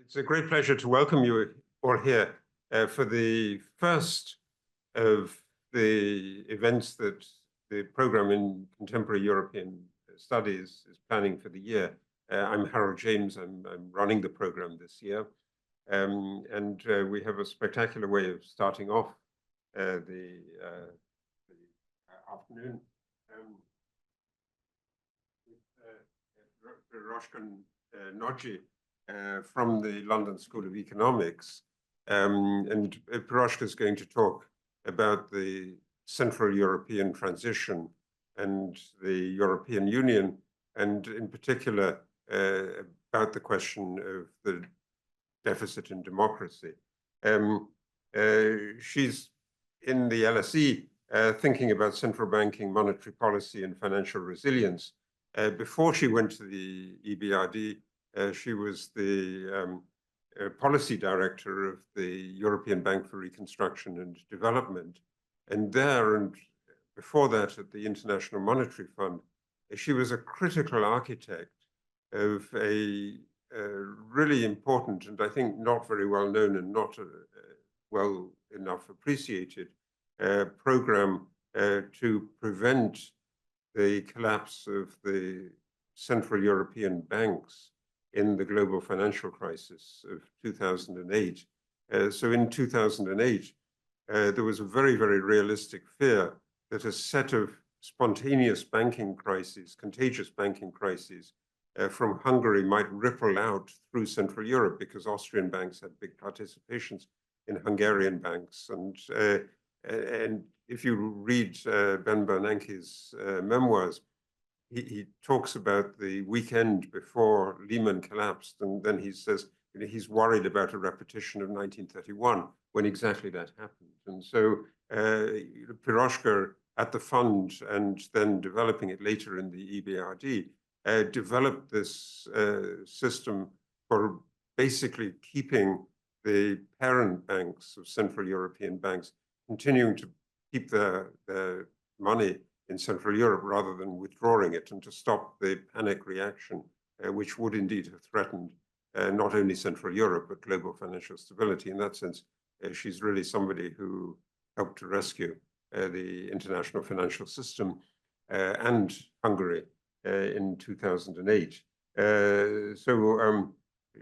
It's a great pleasure to welcome you all here for the first of the events that the program in Contemporary European Studies is planning for the year. I'm Harold James. I'm running the program this year. And we have a spectacular way of starting off the afternoon with Piroshka Nagy from the London School of Economics. And Piroshka is going to talk about the Central European transition and the European Union, and in particular about the question of the deficit in democracy. She's in the LSE thinking about central banking, monetary policy, and financial resilience. Before she went to the EBRD, she was the policy director of the European Bank for Reconstruction and Development. And there, and before that at the International Monetary Fund, she was a critical architect of a really important, and I think not very well known and not well enough appreciated program to prevent the collapse of the Central European banks in the global financial crisis of 2008. So in 2008, there was a very, very realistic fear that a set of spontaneous banking crises, contagious banking crises from Hungary might ripple out through Central Europe, because Austrian banks had big participations in Hungarian banks. And if you read Ben Bernanke's memoirs, he talks about the weekend before Lehman collapsed, and then he says he's worried about a repetition of 1931 when exactly that happened. And so Piroshka at the fund, and then developing it later in the EBRD, developed this system for basically keeping the parent banks of Central European banks continuing to keep their money in Central Europe rather than withdrawing it, and to stop the panic reaction, which would indeed have threatened not only Central Europe, but global financial stability. In that sense, she's really somebody who helped to rescue the international financial system and Hungary in 2008.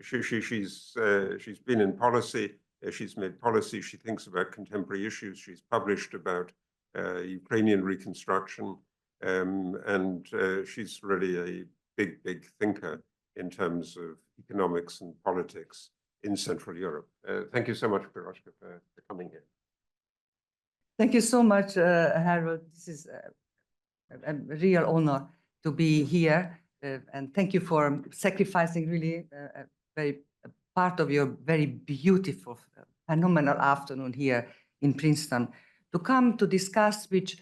She's been in policy. She's made policy. She thinks about contemporary issues. She's published about Ukrainian reconstruction, and she's really a big, big thinker in terms of economics and politics in Central Europe. Thank you so much, Piroshka, for coming here. Thank you so much, Harold. This is a real honor to be here, and thank you for sacrificing really a very part of your very beautiful, phenomenal afternoon here in Princeton to come to discuss, which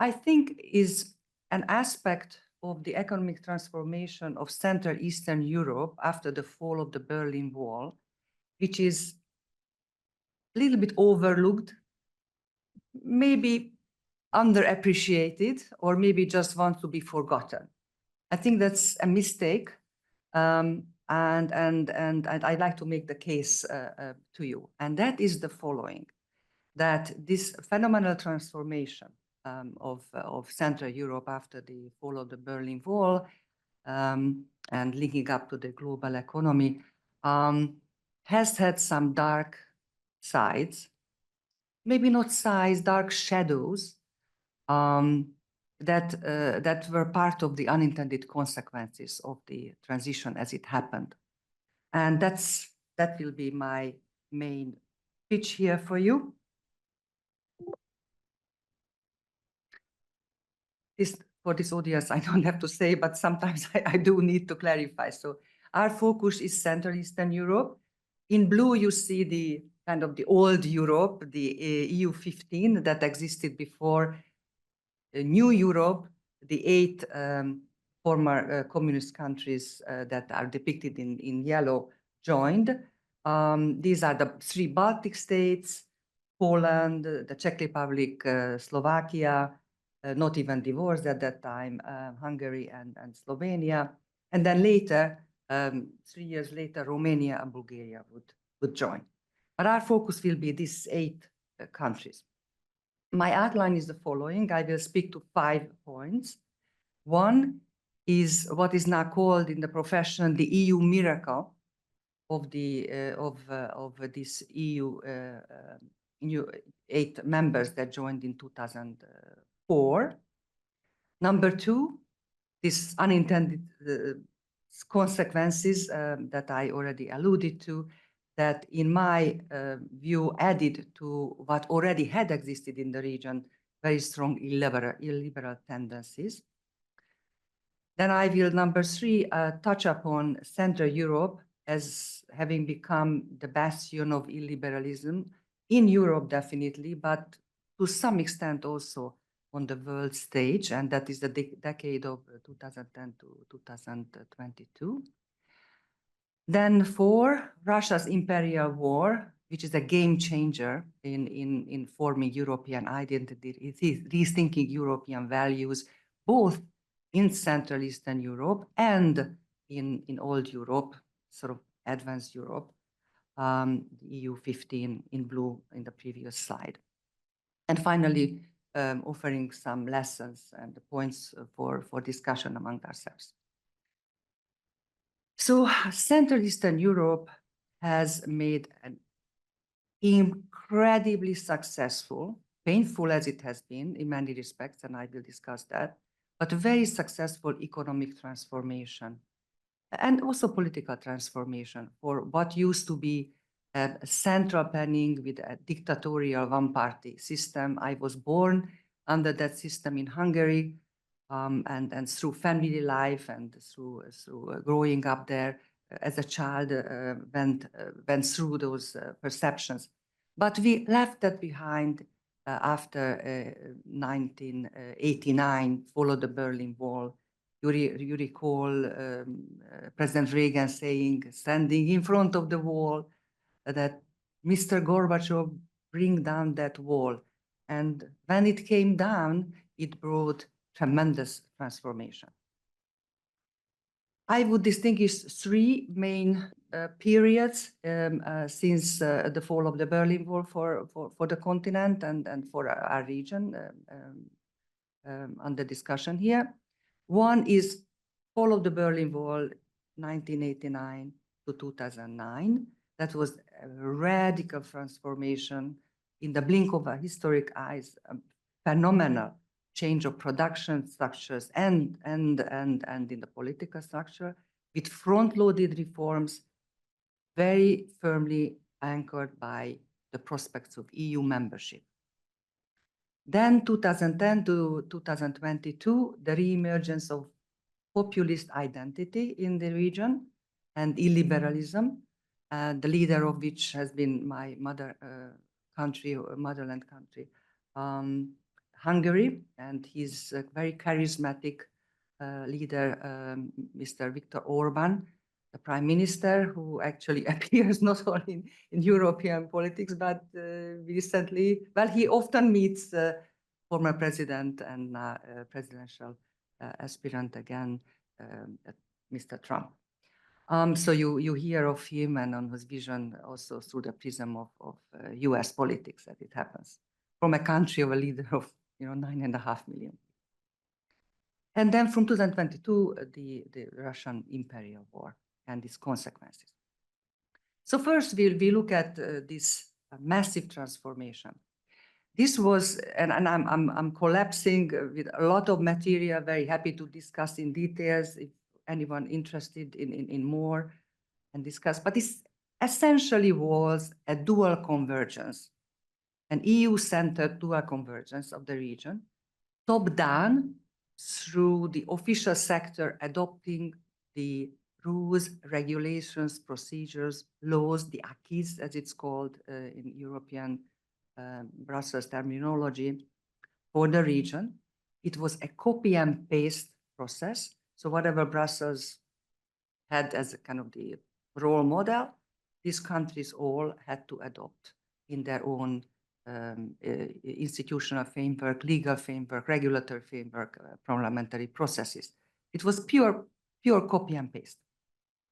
I think is an aspect of the economic transformation of Central Eastern Europe after the fall of the Berlin Wall, which is a little bit overlooked, maybe underappreciated, or maybe just wants to be forgotten. I think that's a mistake, and I'd like to make the case to you, and that is the following: that this phenomenal transformation of Central Europe after the fall of the Berlin Wall and linking up to the global economy has had some dark sides, maybe not sides, dark shadows that were part of the unintended consequences of the transition as it happened. And that will be my main pitch here for you. For this audience, I don't have to say, but sometimes I do need to clarify. So our focus is Central Eastern Europe. In blue, you see the kind of the old Europe, the EU 15 that existed before. New Europe, the 8 former communist countries that are depicted in yellow joined. These are the 3 Baltic states, Poland, the Czech Republic, Slovakia, not even divorced at that time, Hungary and Slovenia. And then later, 3 years later, Romania and Bulgaria would join. But our focus will be these 8 countries. My outline is the following. I will speak to 5 points. One is what is now called in the profession the EU miracle of this EU new 8 members that joined in 2004. Number 2, this unintended consequences that I already alluded to, that in my view added to what already had existed in the region, very strong illiberal tendencies. Then I will, number 3, touch upon Central Europe as having become the bastion of illiberalism in Europe, definitely, but to some extent also on the world stage, and that is the decade of 2010 to 2022. Then 4, Russia's imperial war, which is a game changer in forming European identity. It is rethinking European values, both in Central Eastern Europe and in old Europe, sort of advanced Europe, the EU 15 in blue in the previous slide. And finally, offering some lessons and points for discussion among ourselves. So Central Eastern Europe has made an incredibly successful, painful as it has been in many respects, and I will discuss that, but a very successful economic transformation and also political transformation for what used to be a central planning with a dictatorial one-party system. I was born under that system in Hungary, and through family life and through growing up there as a child, went through those perceptions. But we left that behind after 1989, followed the Berlin Wall. You recall President Reagan saying, standing in front of the wall, that Mr. Gorbachev, bring down that wall. And when it came down, it brought tremendous transformation. I would distinguish 3 main periods since the fall of the Berlin Wall for the continent and for our region under discussion here. One is fall of the Berlin Wall, 1989 to 2009. That was a radical transformation in the blink of our historic eyes, a phenomenal change of production structures and in the political structure, with front-loaded reforms very firmly anchored by the prospects of EU membership. Then 2010 to 2022, the reemergence of populist identity in the region and illiberalism, the leader of which has been my motherland country, Hungary, and his very charismatic leader, Mr. Viktor Orban, the prime minister, who actually appears not only in European politics, but recently, well, he often meets former president and presidential aspirant again, Mr. Trump. So you hear of him and on his vision also through the prism of US politics, that it happens from a country of a leader of 9.5 million. And then from 2022, the Russian imperial war and its consequences. So first we look at this massive transformation. This was, and I'm collapsing with a lot of material, very happy to discuss in details if anyone interested in more and discuss, but this essentially was a dual convergence, an EU-centered dual convergence of the region, top-down through the official sector adopting the rules, regulations, procedures, laws, the acquis, as it's called in European Brussels terminology, for the region. It was a copy and paste process. So whatever Brussels had as a kind of the role model, these countries all had to adopt in their own institutional framework, legal framework, regulatory framework, parliamentary processes. It was pure copy and paste.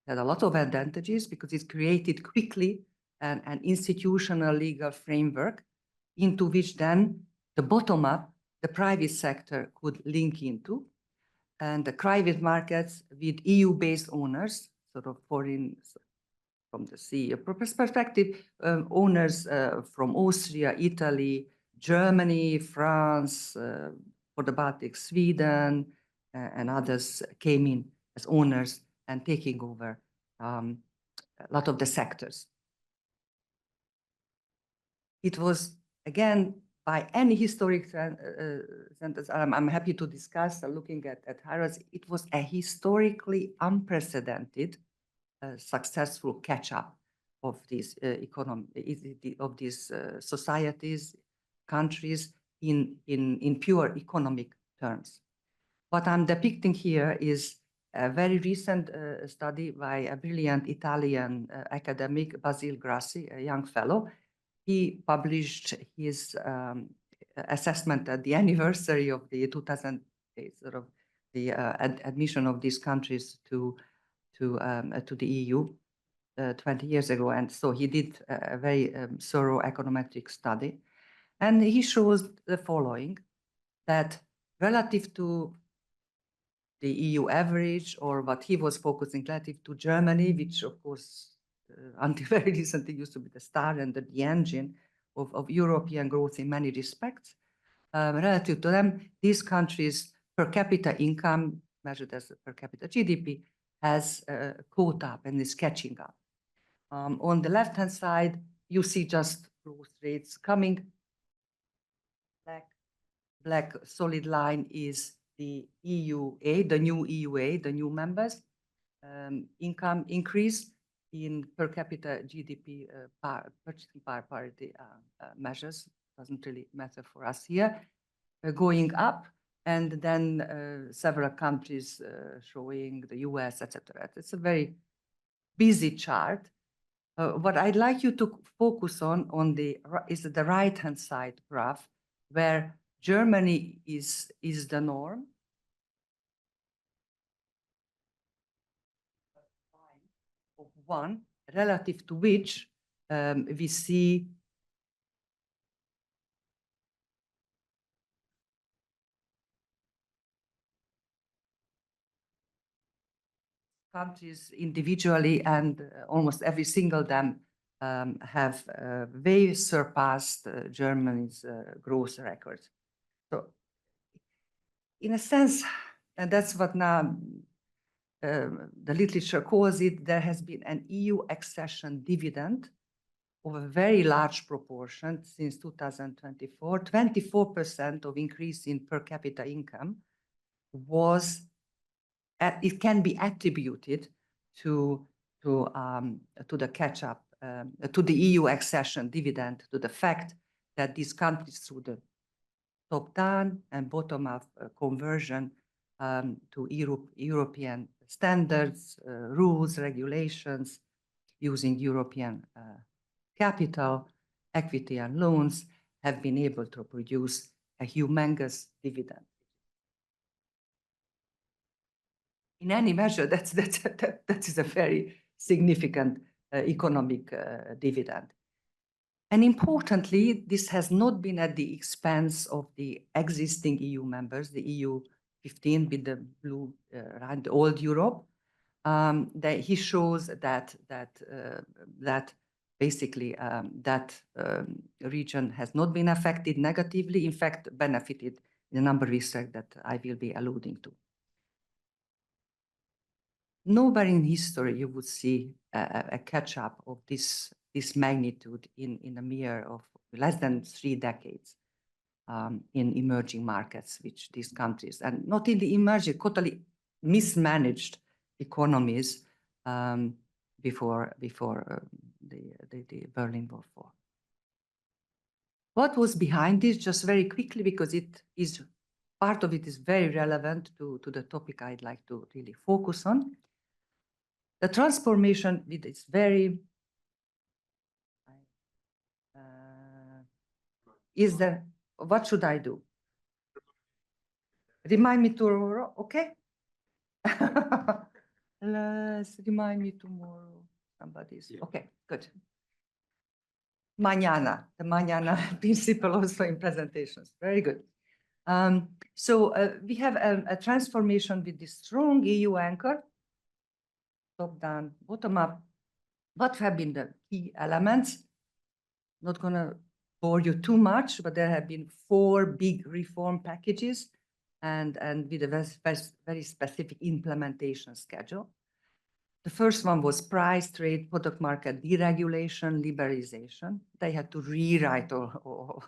had a lot of advantages because it created quickly an institutional legal framework into which then the bottom up, the private sector could link into, and the private markets with EU-based owners, sort of foreign, from the CEO perspective, owners from Austria, Italy, Germany, France, for the Baltic, Sweden, and others came in as owners and taking over a lot of the sectors. It was, again, by any historic sentence, I'm happy to discuss, looking at Harrods, it was a historically unprecedented successful catch-up of these of these societies, countries in pure economic terms. What I'm depicting here is a very recent study by a brilliant Italian academic, Basile Grassi, a young fellow. He published his assessment at the anniversary of the 2008 sort of the admission of these countries to the EU 20 years ago. And so he did a very thorough econometric study. And he shows the following, that relative to the EU average, or what he was focusing relative to Germany, which of course until very recently used to be the star and the engine of European growth in many respects. Relative to them, these countries' per capita income, measured as per capita GDP, has caught up and is catching up. On the left-hand side, you see just growth rates coming. Black solid line is the EUA, the new EUA, the new members, income increase in per capita GDP purchasing power parity measures. Doesn't really matter for us here. Going up, and then several countries showing the US, etc. It's a very busy chart. What I'd like you to focus on is the right-hand side graph, where Germany is the norm. Of 1, relative to which we see countries individually, and almost every single them have way surpassed Germany's growth records. So in a sense, and that's what now the literature calls it, there has been an EU accession dividend of a very large proportion since 2024. 24% of increase in per capita income was, it can be attributed to the catch-up, to the EU accession dividend, to the fact that these countries, through the top-down and bottom-up conversion to European standards, rules, regulations, using European capital, equity, and loans, have been able to produce a humongous dividend. In any measure, that is a very significant economic dividend. And importantly, this has not been at the expense of the existing EU members, the EU 15 with the blue around old Europe. That he shows that basically that region has not been affected negatively, in fact, benefited in a number of respects that I will be alluding to. Nowhere in history you would see a catch-up of this magnitude in a mere of less than 3 decades in emerging markets, which these countries, and not in the emerging, totally mismanaged economies before the Berlin Wall. What was behind this? Just very quickly, because part of it is very relevant to the topic I'd like to really focus on. The transformation with its very is there. What should I do? Remind me to, okay? Let's remind me tomorrow. Somebody's, Yeah. okay, good. Mañana, the mañana principle also in presentations. Very good. So we have a transformation with this strong EU anchor, top down, bottom up. What have been the key elements? Not going to bore you too much, but there have been 4 big reform packages and with a very specific implementation schedule. The first one was price, trade, product market deregulation, liberalization. They had to rewrite all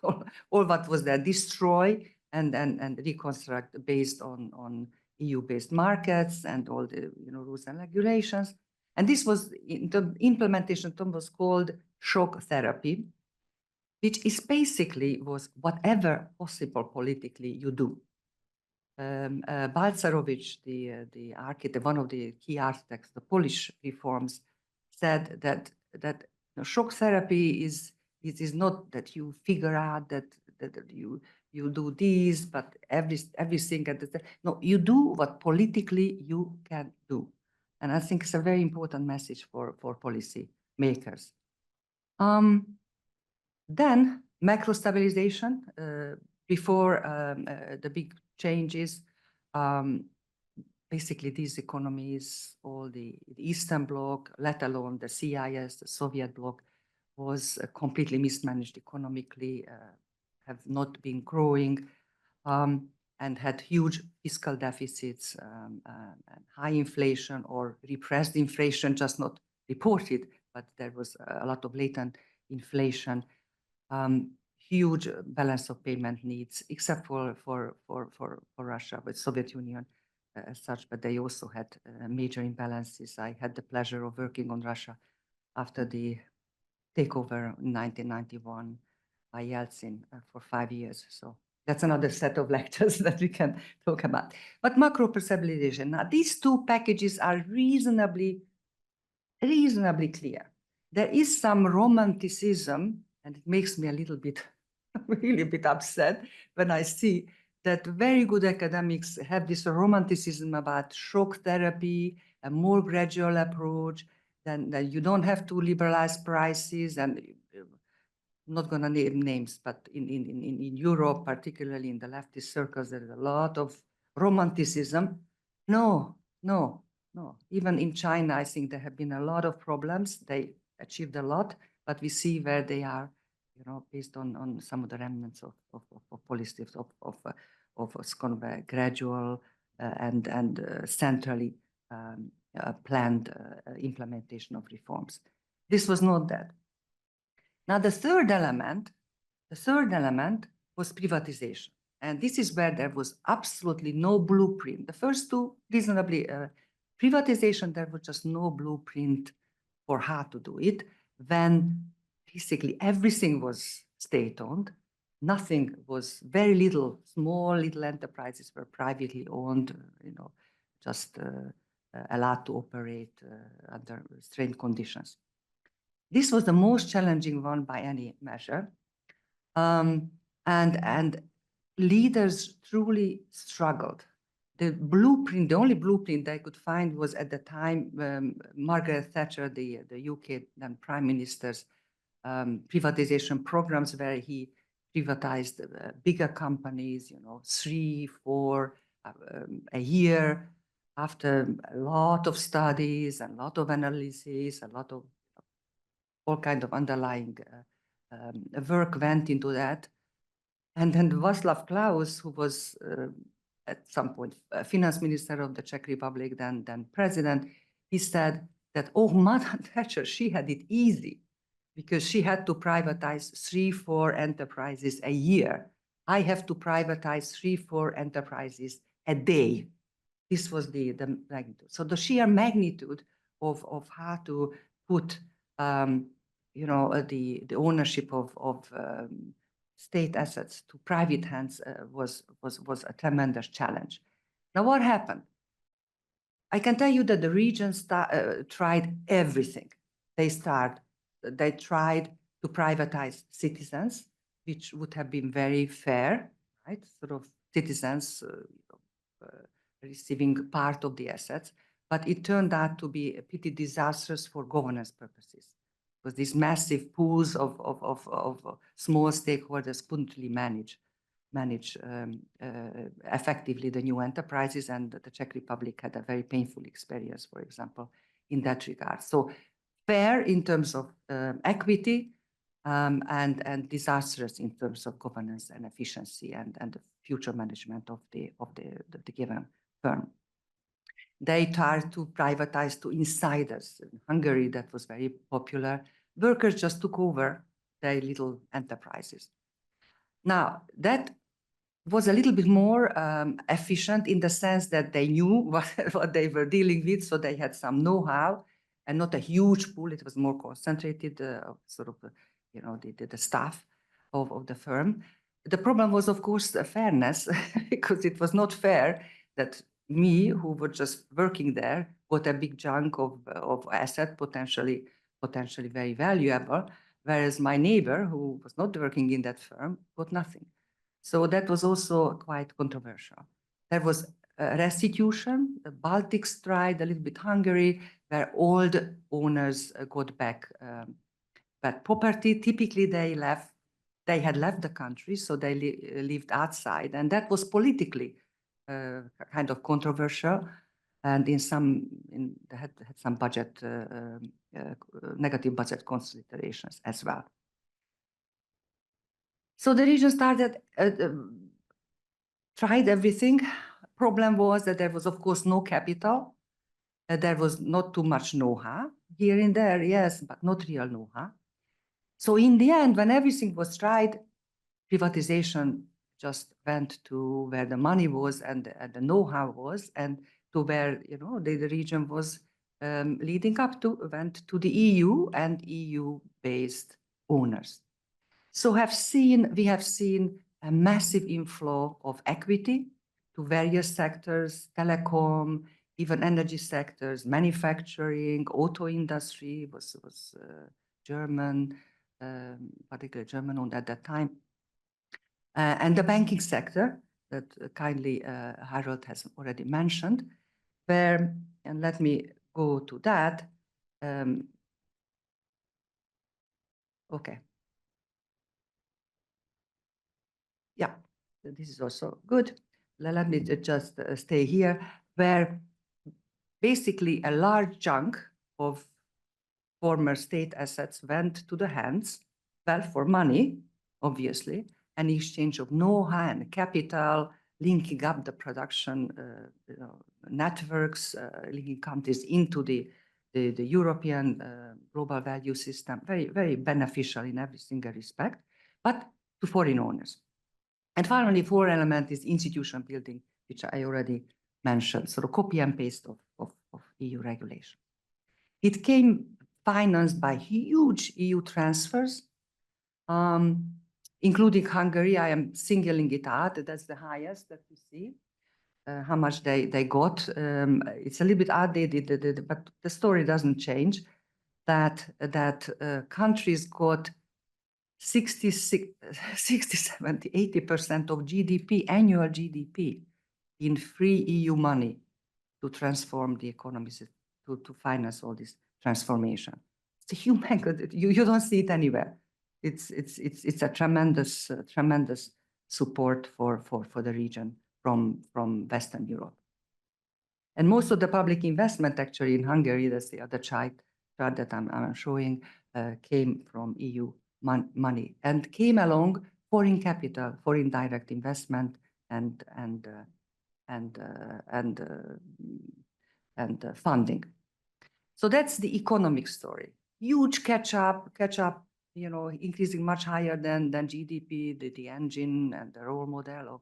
what was there, destroy and reconstruct based on EU-based markets and all the rules and regulations. And this was, the implementation term was called shock therapy, which is basically was whatever possible politically you do. Balcerowicz, the architect, one of the key architects, the Polish reforms, said that shock therapy is not that you figure out that you do this, but everything at the no, you do what politically you can do, and I think it's a very important message for policy makers. Then macro stabilization before the big changes. Basically, these economies, all the Eastern Bloc, let alone the CIS, the Soviet bloc, was completely mismanaged economically, have not been growing, and had huge fiscal deficits, and high inflation or repressed inflation, just not reported, but there was a lot of latent inflation. Huge balance of payment needs, except for Russia, with Soviet Union as such, but they also had major imbalances. I had the pleasure of working on Russia after the takeover in 1991 by Yeltsin for 5 years. So that's another set of lectures that we can talk about. But macro stabilization. Now, these 2 packages are reasonably clear. There is some romanticism, and it makes me a little bit, really a bit upset when I see that very good academics have this romanticism about shock therapy, a more gradual approach, then you don't have to liberalize prices, and I'm not going to name names, but in Europe, particularly in the leftist circles, there is a lot of romanticism. No. Even in China, I think there have been a lot of problems. They achieved a lot, but we see where they are, based on some of the remnants of policies of kind of a gradual and centrally planned implementation of reforms. This was not that. Now, the third element was privatization. And this is where there was absolutely no blueprint. The first 2, reasonably, privatization, there was just no blueprint for how to do it, when basically everything was state-owned. Nothing was, very little, small little enterprises were privately owned, just allowed to operate under strained conditions. This was the most challenging one by any measure. And leaders truly struggled. The only blueprint I could find was at the time Margaret Thatcher, the UK then Prime Minister's privatization programs, where he privatized bigger companies, 3, 4 a year, after a lot of studies, a lot of analysis, a lot of all kind of underlying work went into that. And then Václav Klaus, who was at some point finance minister of the Czech Republic, then president, he said that, oh, Mother Thatcher, she had it easy because she had to privatize 3, 4 enterprises a year. I have to privatize 3, 4 enterprises a day. This was the magnitude. So the sheer magnitude of how to put the ownership of state assets to private hands was a tremendous challenge. Now, what happened? I can tell you that the regions tried everything. They tried to privatize citizens, which would have been very fair, right? Sort of citizens receiving part of the assets. but it turned out to be pretty disastrous for governance purposes. Because these massive pools of small stakeholders couldn't really manage effectively the new enterprises, and the Czech Republic had a very painful experience, for example, in that regard. So fair in terms of equity, and disastrous in terms of governance and efficiency and the future management of the given firm. They tried to privatize to insiders. In Hungary, that was very popular. Workers just took over their little enterprises. Now, that was a little bit more efficient in the sense that they knew what they were dealing with, so they had some know-how and not a huge pool. It was more concentrated, sort of, the staff of the firm. The problem was, of course, the fairness, because it was not fair that me, who was just working there, got a big chunk of asset, potentially very valuable, whereas my neighbor, who was not working in that firm, got nothing. So that was also quite controversial. There was restitution. The Baltics tried, a little bit Hungary, where old owners got back property. Typically, they had left the country, so they lived outside, and that was politically kind of controversial, and had some budget negative budget considerations as well. So the region tried everything. Problem was that there was, of course, no capital. There was not too much know-how. Here and there, yes, but not real know-how. So in the end, when everything was tried, privatization just went to where the money was and the know-how was, and to where the region was leading up to, went to the EU and EU-based owners. So we have seen a massive inflow of equity to various sectors, telecom, even energy sectors, manufacturing, auto industry was German, particularly German owned at that time, and the banking sector that kindly Harold has already mentioned, where, and let me go to that. Okay. Yeah, this is also good. Let me just stay here, where basically a large chunk of former state assets went to the hands, well, for money, obviously, an exchange of know-how and capital, linking up the production networks, linking countries into the European global value system, very, very beneficial in every single respect, but to foreign owners. And finally, fourth element is institution building, which I already mentioned, sort of copy and paste of EU regulation. It came financed by huge EU transfers, including Hungary. I am singling it out. That's the highest that you see, how much they got. It's a little bit outdated, but the story doesn't change, that countries got 60, 70, 80% of GDP, annual GDP, in free EU money to transform the economies, to finance all this transformation. It's a human, you don't see it anywhere. It's a tremendous support for the region from Western Europe. And most of the public investment actually in Hungary, that's the other chart that I'm showing, came from EU money, and came along foreign capital, foreign direct investment, and funding. So that's the economic story. Huge catch up, increasing much higher than GDP, the engine and the role model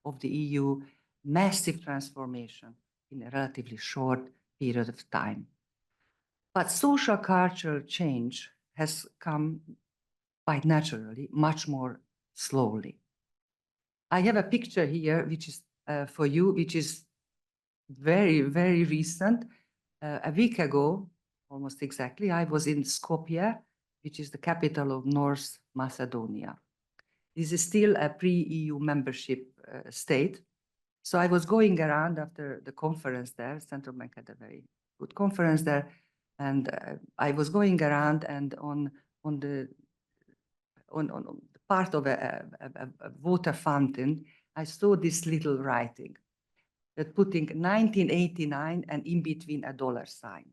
of the EU. Massive transformation in a relatively short period of time. But social cultural change has come quite naturally, much more slowly. I have a picture here, which is for you, which is very, very recent. A week ago, almost exactly, I was in Skopje, which is the capital of North Macedonia. This is still a pre-EU membership state. So I was going around after the conference there. Central Bank had a very good conference there, and I was going around, and on the part of a water fountain, I saw this little writing that putting 1989 and in between a dollar sign.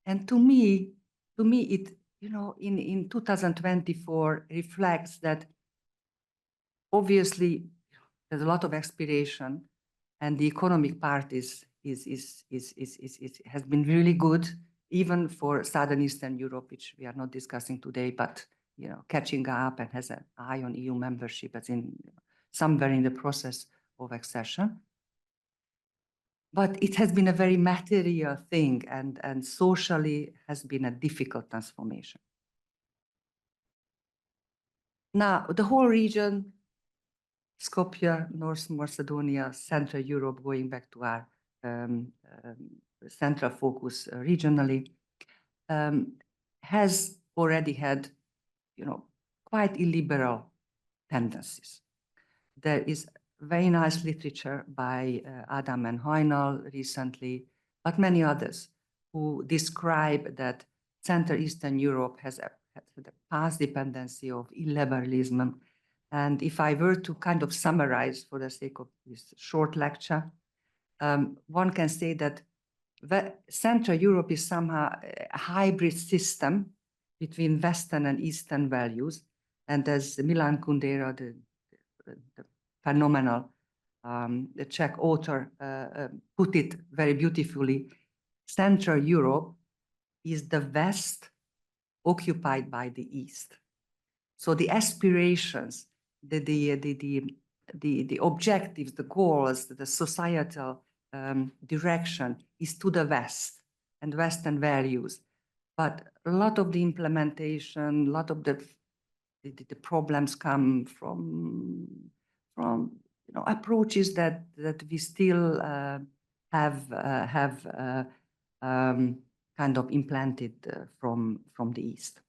And to me, it, you know, in 2024 reflects that obviously there's a lot of aspiration, and the economic part has been really good, even for Southern Eastern Europe, which we are not discussing today, but you know, catching up and has an eye on EU membership, as in somewhere in the process of accession. But it has been a very material thing, and socially has been a difficult transformation. Now, the whole region, Skopje, North Macedonia, Central Europe, going back to our central focus regionally, has already had, you know, quite illiberal tendencies. There is very nice literature by Adam and Heunel recently, but many others, who describe that Central Eastern Europe has a past dependency of illiberalism. And if I were to kind of summarize for the sake of this short lecture, one can say that Central Europe is somehow a hybrid system between Western and Eastern values. And as Milan Kundera, the phenomenal the Czech author, put it very beautifully, Central Europe is the West occupied by the East. So the aspirations, the objectives, the goals, the societal direction is to the West and Western values. But a lot of the implementation, a lot of the problems come from you know, approaches that we still have kind of implanted from the East.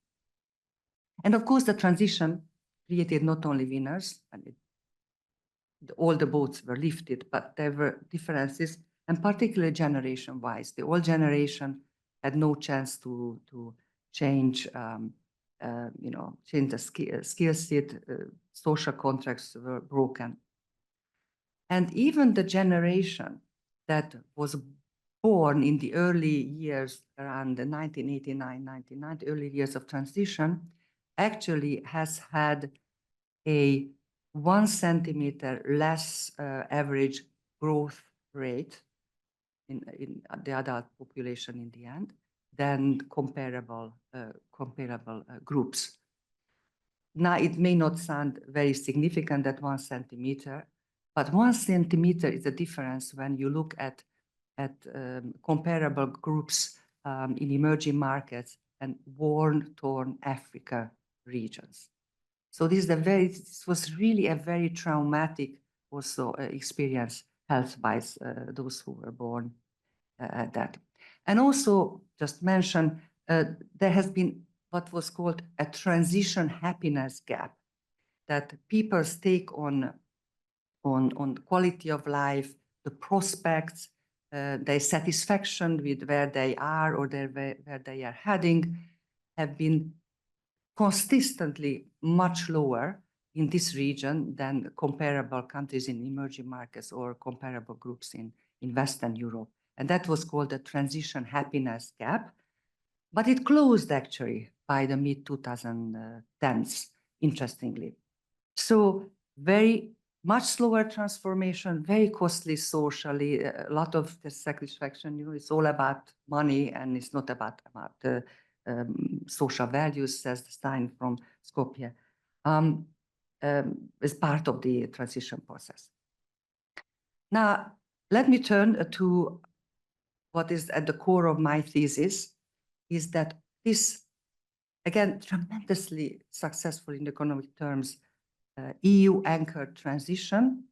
And of course, the transition created not only winners, and all the boats were lifted, but there were differences, and particularly generation-wise. The old generation had no chance to change, you know, change the skill set. Social contracts were broken. And even the generation that was born in the early years around the 1989, 1990, early years of transition, actually has had a 1 centimeter less average growth rate in the adult population in the end than comparable groups. Now, it may not sound very significant at 1 centimeter, but 1 centimeter is a difference when you look at comparable groups in emerging markets and war-torn Africa regions. So this was really a very traumatic also experience health-wise, those who were born at that. And also, just mention, there has been what was called a transition happiness gap, that people's take on quality of life, the prospects, their satisfaction with where they are or where they are heading, have been consistently much lower in this region than comparable countries in emerging markets or comparable groups in Western Europe. And that was called the transition happiness gap. But it closed actually by the mid-2010s, interestingly. So very much slower transformation, very costly socially, a lot of the satisfaction, you know, it's all about money and it's not about social values, says Stein from Skopje, as part of the transition process. Now, let me turn to what is at the core of my thesis, is that this, again, tremendously successful in economic terms, EU-anchored transition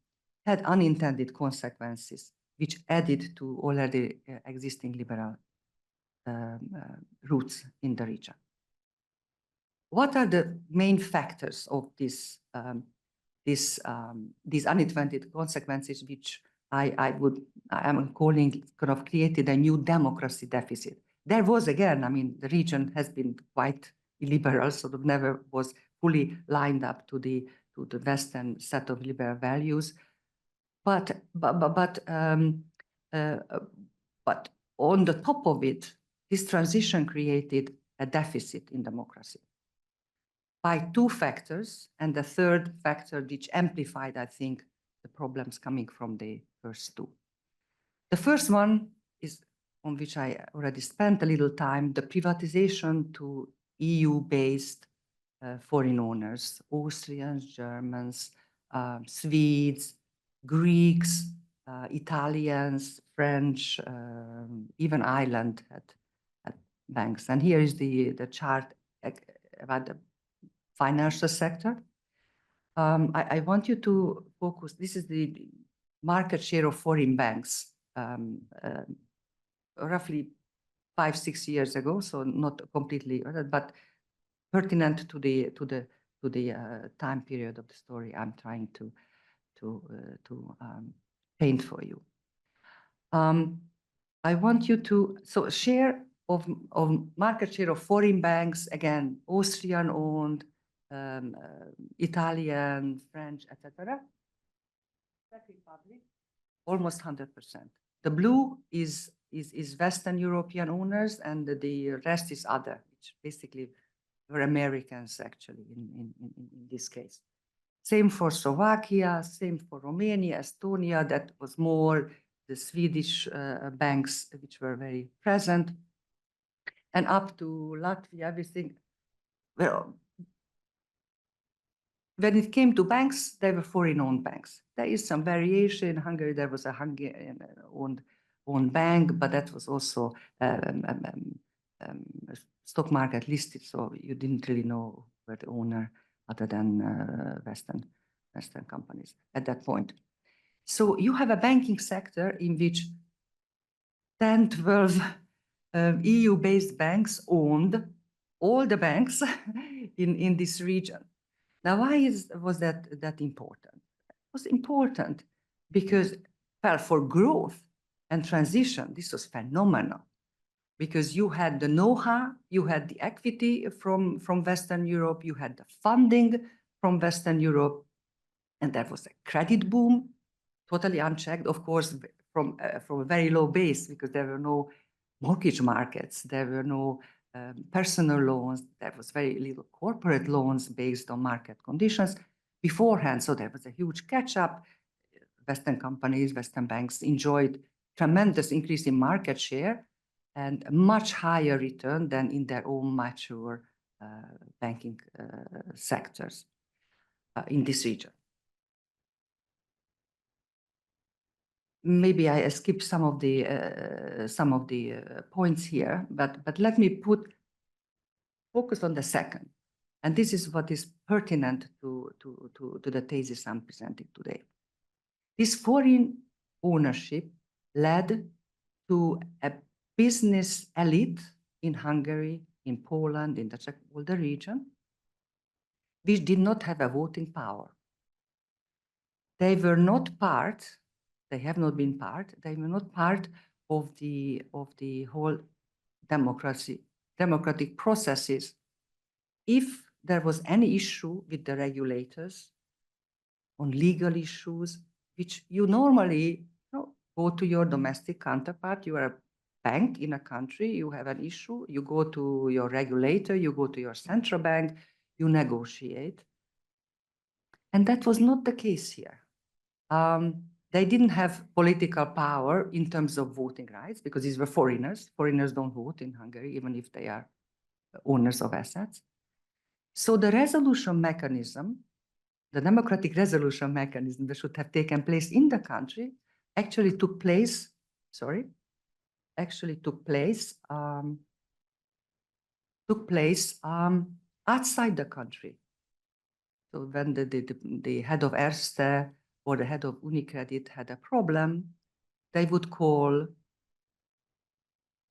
had unintended consequences, which added to already existing liberal roots in the region. What are the main factors of these unintended consequences which I'm calling kind of created a new democracy deficit. There was again, I mean, the region has been quite illiberal, sort of never was fully lined up to the Western set of liberal values. But on the top of it, this transition created a deficit in democracy by two factors, and the third factor which amplified, I think, the problems coming from the first two. The first one is, on which I already spent a little time, the privatization to EU-based foreign owners, Austrians, Germans, Swedes, Greeks, Italians, French, even Ireland had banks. And here is the chart about the financial sector. I want you to focus, this is the market share of foreign banks, roughly 5-6 years ago, so not completely, but pertinent to the time period of the story I'm trying to paint for you. I want you to, so share of market share of foreign banks, again, Austrian owned, Italian, French, etc. Czech Republic, almost 100%. The blue is Western European owners, and the rest is other, which basically were Americans actually in this case. Same for Slovakia, same for Romania, Estonia, that was more the Swedish banks which were very present. And up to Latvia, everything, well, when it came to banks, they were foreign-owned banks. There is some variation. In Hungary, there was a Hungarian-owned bank, but that was also stock market listed, so you didn't really know where the owner, other than Western companies at that point. So you have a banking sector in which 10, 12 EU-based banks owned all the banks in this region. Now, why was that important? It was important because, well, for growth and transition, this was phenomenal, because you had the know-how, you had the equity from Western Europe, you had the funding from Western Europe, and there was a credit boom, totally unchecked, of course, from a very low base, because there were no mortgage markets, there were no personal loans, there was very little corporate loans based on market conditions beforehand. So there was a huge catch-up. Western companies, Western banks enjoyed tremendous increase in market share and a much higher return than in their own mature banking sectors in this region. Maybe I skip some of the points here, but let me focus on the second, and this is what is pertinent to the thesis I'm presenting today. This foreign ownership led to a business elite in Hungary, in Poland, in the Czech, all the region, which did not have a voting power. They were not part. They have not been part. They were not part of the whole democratic processes. If there was any issue with the regulators on legal issues, which you normally go to your domestic counterpart, you are a bank in a country, you have an issue, you go to your regulator, you go to your central bank, you negotiate. And that was not the case here. They didn't have political power in terms of voting rights, because these were foreigners. Foreigners don't vote in Hungary, even if they are owners of assets. So the resolution mechanism, the democratic resolution mechanism that should have taken place in the country actually took place, outside the country. So when the head of Erste or the head of UniCredit had a problem, they would call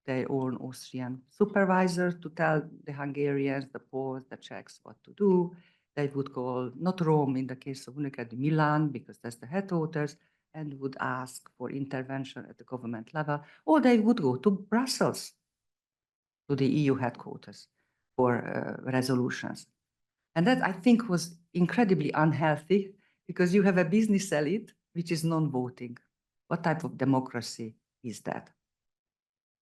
their own Austrian supervisor to tell the Hungarians, the Poles, the Czechs what to do. They would call, not Rome in the case of UniCredit, Milan, because that's the headquarters. and would ask for intervention at the government level, or they would go to Brussels, to the EU headquarters for resolutions. And that, I think, was incredibly unhealthy, because you have a business elite which is non-voting. What type of democracy is that?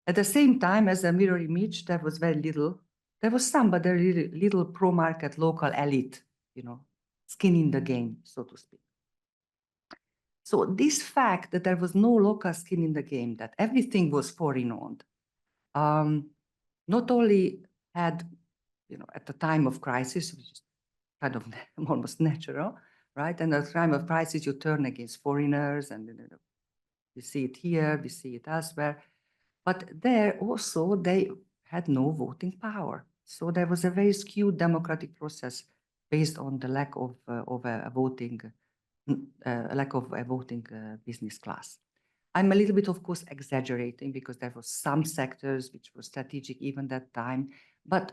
At the same time, as a mirror image, there was very little, there was some, but very little pro-market local elite, you know, skin in the game, so to speak. So this fact that there was no local skin in the game, that everything was foreign-owned, not only had, you know, at the time of crisis, which is kind of almost natural, right? And at the time of crisis, you turn against foreigners, and we see it here, we see it elsewhere. But there also, they had no voting power. So there was a very skewed democratic process based on the lack of a voting business class. I'm a little bit, of course, exaggerating, because there were some sectors which were strategic even that time, but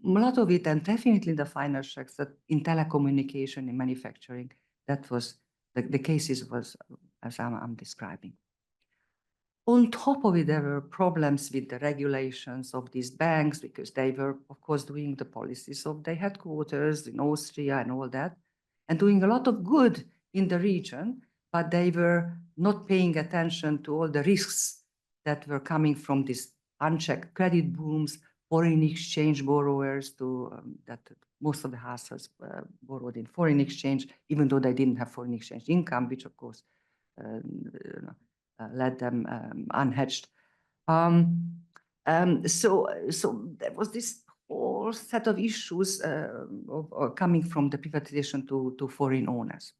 a lot of it, and definitely the financial sector, in telecommunication, in manufacturing, that was the cases was as I'm describing. On top of it, there were problems with the regulations of these banks, because they were, of course, doing the policies of their headquarters in Austria and all that, and doing a lot of good in the region, but they were not paying attention to all the risks that were coming from these unchecked credit booms, foreign exchange borrowers, that most of the households borrowed in foreign exchange, even though they didn't have foreign exchange income, which of course led them unhedged. So there was this whole set of issues coming from the privatization to foreign owners.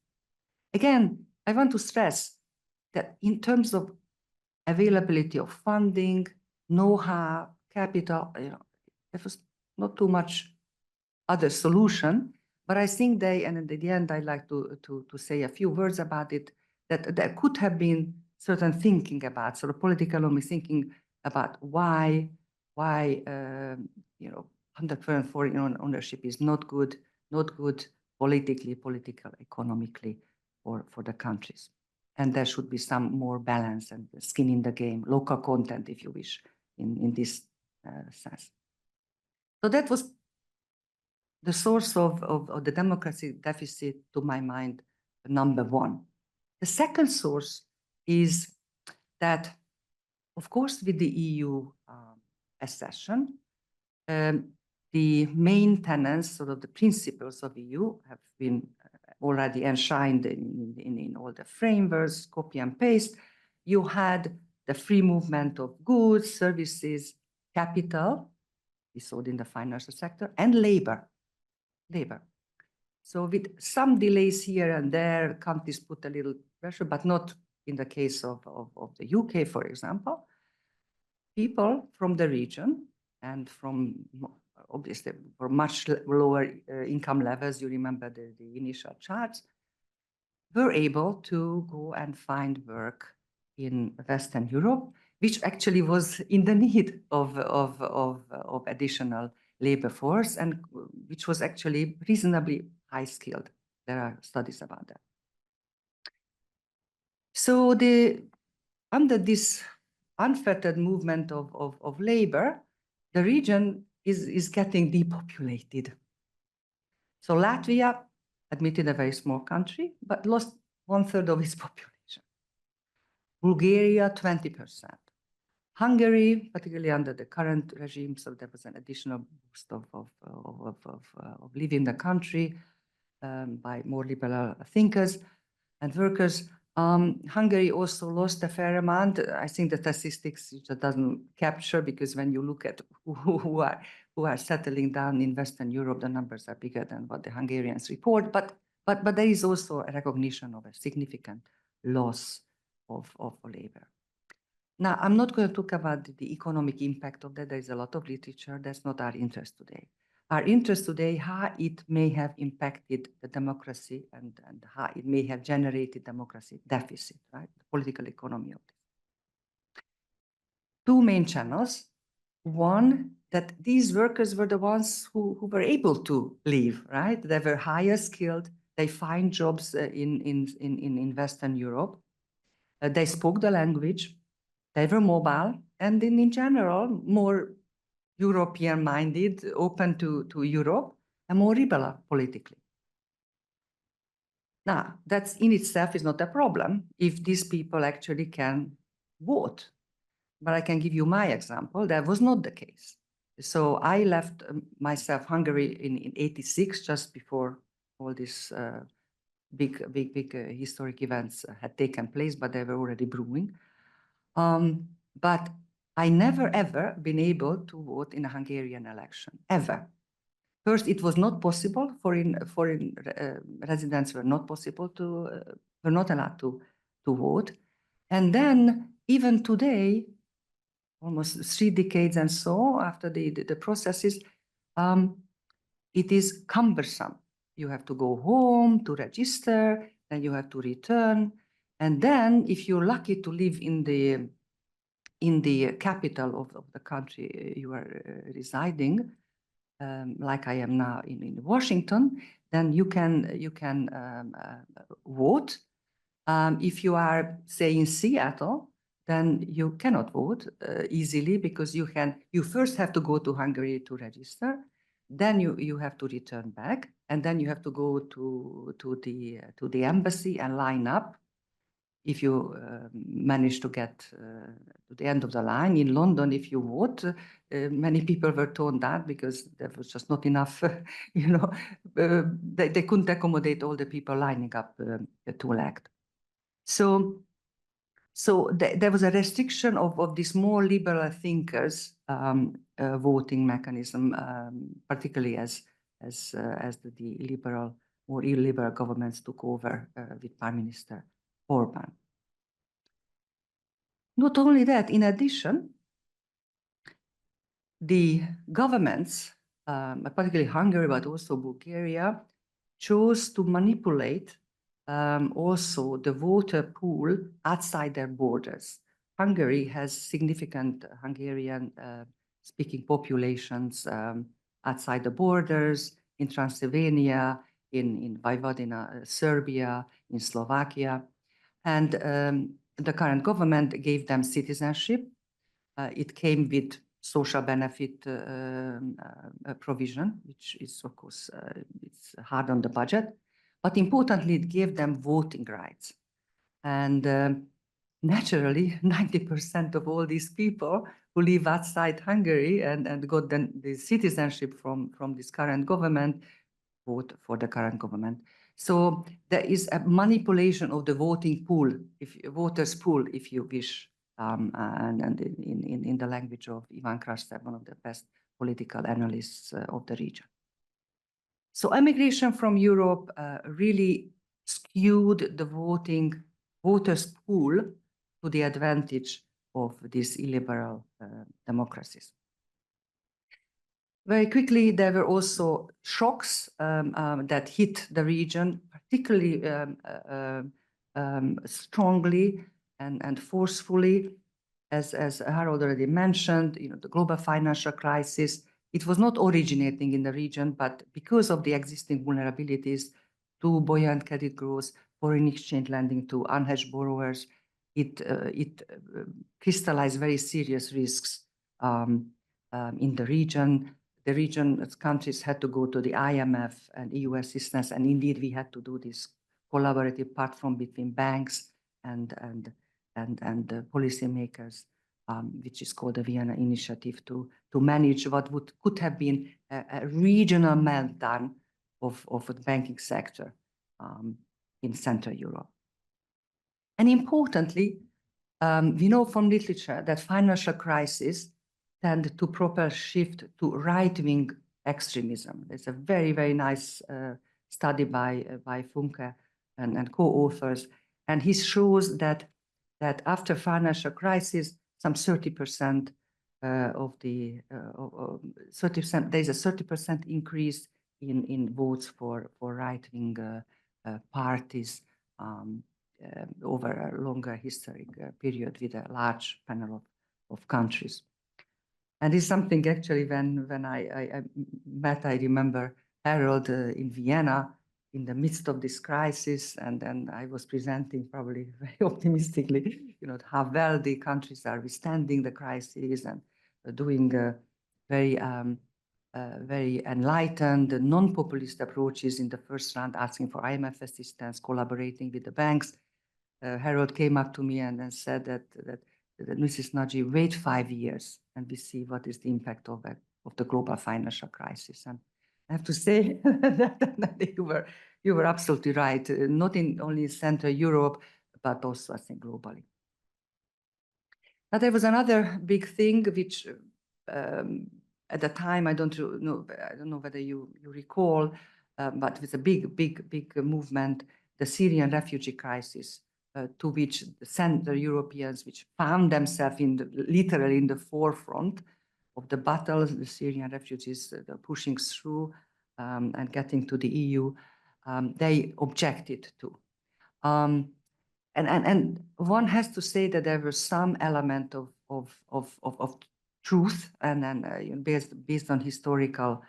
Again, I want to stress that in terms of availability of funding, know-how, capital, you know, there was not too much other solution. But I think and at the end, I'd like to say a few words about it, that there could have been certain thinking about, sort of political economy thinking about why you know, 100% foreign ownership is not good politically, economically for the countries. And there should be some more balance and skin in the game, local content, if you wish, in this sense. So that was the source of the democracy deficit, to my mind, number one. The second source is that, of course, with the EU accession, the main tenets, sort of the principles of EU, have been already enshrined in all the frameworks, copy and paste. You had the free movement of goods, services, capital, we saw it in the financial sector, and labor. So with some delays here and there, countries put a little pressure, but not in the case of the UK, for example. People from the region and from, obviously, for much lower income levels, you remember the initial charts, were able to go and find work in Western Europe, which actually was in the need of additional labor force, and which was actually reasonably high skilled. There are studies about that. So under this unfettered movement of labor, the region is getting depopulated. So Latvia, admitted a very small country, but lost 1/3 of its population. Bulgaria, 20%. Hungary, particularly under the current regime, so there was an additional boost of leaving the country by more liberal thinkers and workers. Hungary also lost a fair amount. I think the statistics just doesn't capture, because when you look at who are settling down in Western Europe, the numbers are bigger than what the Hungarians report. But there is also a recognition of a significant loss of labor. Now, I'm not going to talk about the economic impact of that. There is a lot of literature. That's not our interest today. Our interest today, how it may have impacted the democracy and how it may have generated democracy deficit, right? The political economy of this. Two main channels. One, that these workers were the ones who were able to leave, right? They were higher skilled. They find jobs in Western Europe. They spoke the language, they were mobile, and in general, more European-minded, open to Europe, and more liberal politically. Now, that's in itself is not a problem if these people actually can vote. But I can give you my example. That was not the case. So I left myself Hungary in 86, just before all these big historic events had taken place, but they were already brewing. But I never, ever been able to vote in a Hungarian election, ever. First, it was not possible. Foreign residents were not possible to, were not allowed to vote. And then even today, almost 3 decades and so after the processes, it is cumbersome. You have to go home to register, then you have to return. And then if you're lucky to live in the capital of the country you are residing, like I am now in Washington, then you can vote. If you are, say, in Seattle, then you cannot vote easily because you first have to go to Hungary to register, then you have to return back, and then you have to go to the embassy and line up. If you manage to get to the end of the line in London, if you vote, many people were told that because there was just not enough, they couldn't accommodate all the people lining up to elect. So there was a restriction of these more liberal thinkers voting mechanism, particularly as the liberal or illiberal governments took over with Prime Minister Orbán. Not only that, in addition, the governments, particularly Hungary, but also Bulgaria, chose to manipulate also the voter pool outside their borders. Hungary has significant Hungarian-speaking populations outside the borders, in Transylvania, in Vojvodina, Serbia, in Slovakia. And the current government gave them citizenship. It came with social benefit provision, which is, of course, it's hard on the budget. But importantly, it gave them voting rights. And naturally, 90% of all these people who live outside Hungary and got the citizenship from this current government vote for the current government. So there is a manipulation of the voting pool, voters pool, if you wish, and in the language of Ivan Krastev, one of the best political analysts of the region. So immigration from Europe really skewed the voters pool to the advantage of these illiberal democracies. Very quickly, there were also shocks that hit the region particularly strongly and forcefully. As Harold already mentioned, the global financial crisis, it was not originating in the region, but because of the existing vulnerabilities to buoyant credit growth, foreign exchange lending to unhedged borrowers, it crystallized very serious risks in the region. The region's countries had to go to the IMF and EU assistance, and indeed we had to do this collaborative platform between banks and the policymakers, which is called the Vienna Initiative, to manage what could have been a regional meltdown of the banking sector in Central Europe. And importantly, we know from literature that financial crises tend to propel shift to right-wing extremism. There's a very, very nice study by Funke and co-authors, and he shows that after financial crisis, some 30% there's a 30% increase in votes for right-wing parties over a longer historic period with a large panel of countries. And it's something actually when I met, I remember Harold in Vienna in the midst of this crisis, and then I was presenting probably very optimistically, how well the countries are withstanding the crisis and doing very enlightened, non-populist approaches in the first round, asking for IMF assistance, collaborating with the banks. Harold came up to me and then said that Mrs. Nagy, wait 5 years and we see what is the impact of the global financial crisis. And I have to say that you were absolutely right, not only in Central Europe, but also I think globally. But there was another big thing which at the time, I don't know whether you recall, but it was a big movement, the Syrian refugee crisis, to which the Central Europeans, which found themselves literally in the forefront of the battle, the Syrian refugees pushing through and getting to the EU, they objected to. And one has to say that there was some element of truth, and then based on historical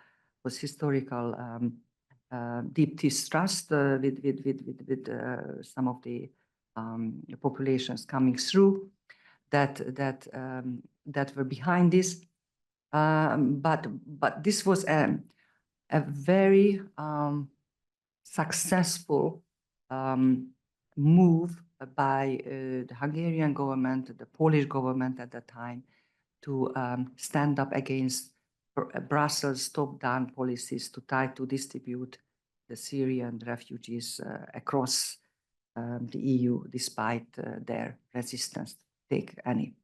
deep distrust with some of the populations coming through that were behind this. But this was a very successful move by the Hungarian government, the Polish government at the time, to stand up against Brussels top-down policies to try to distribute the Syrian refugees across the EU, despite their resistance to take any.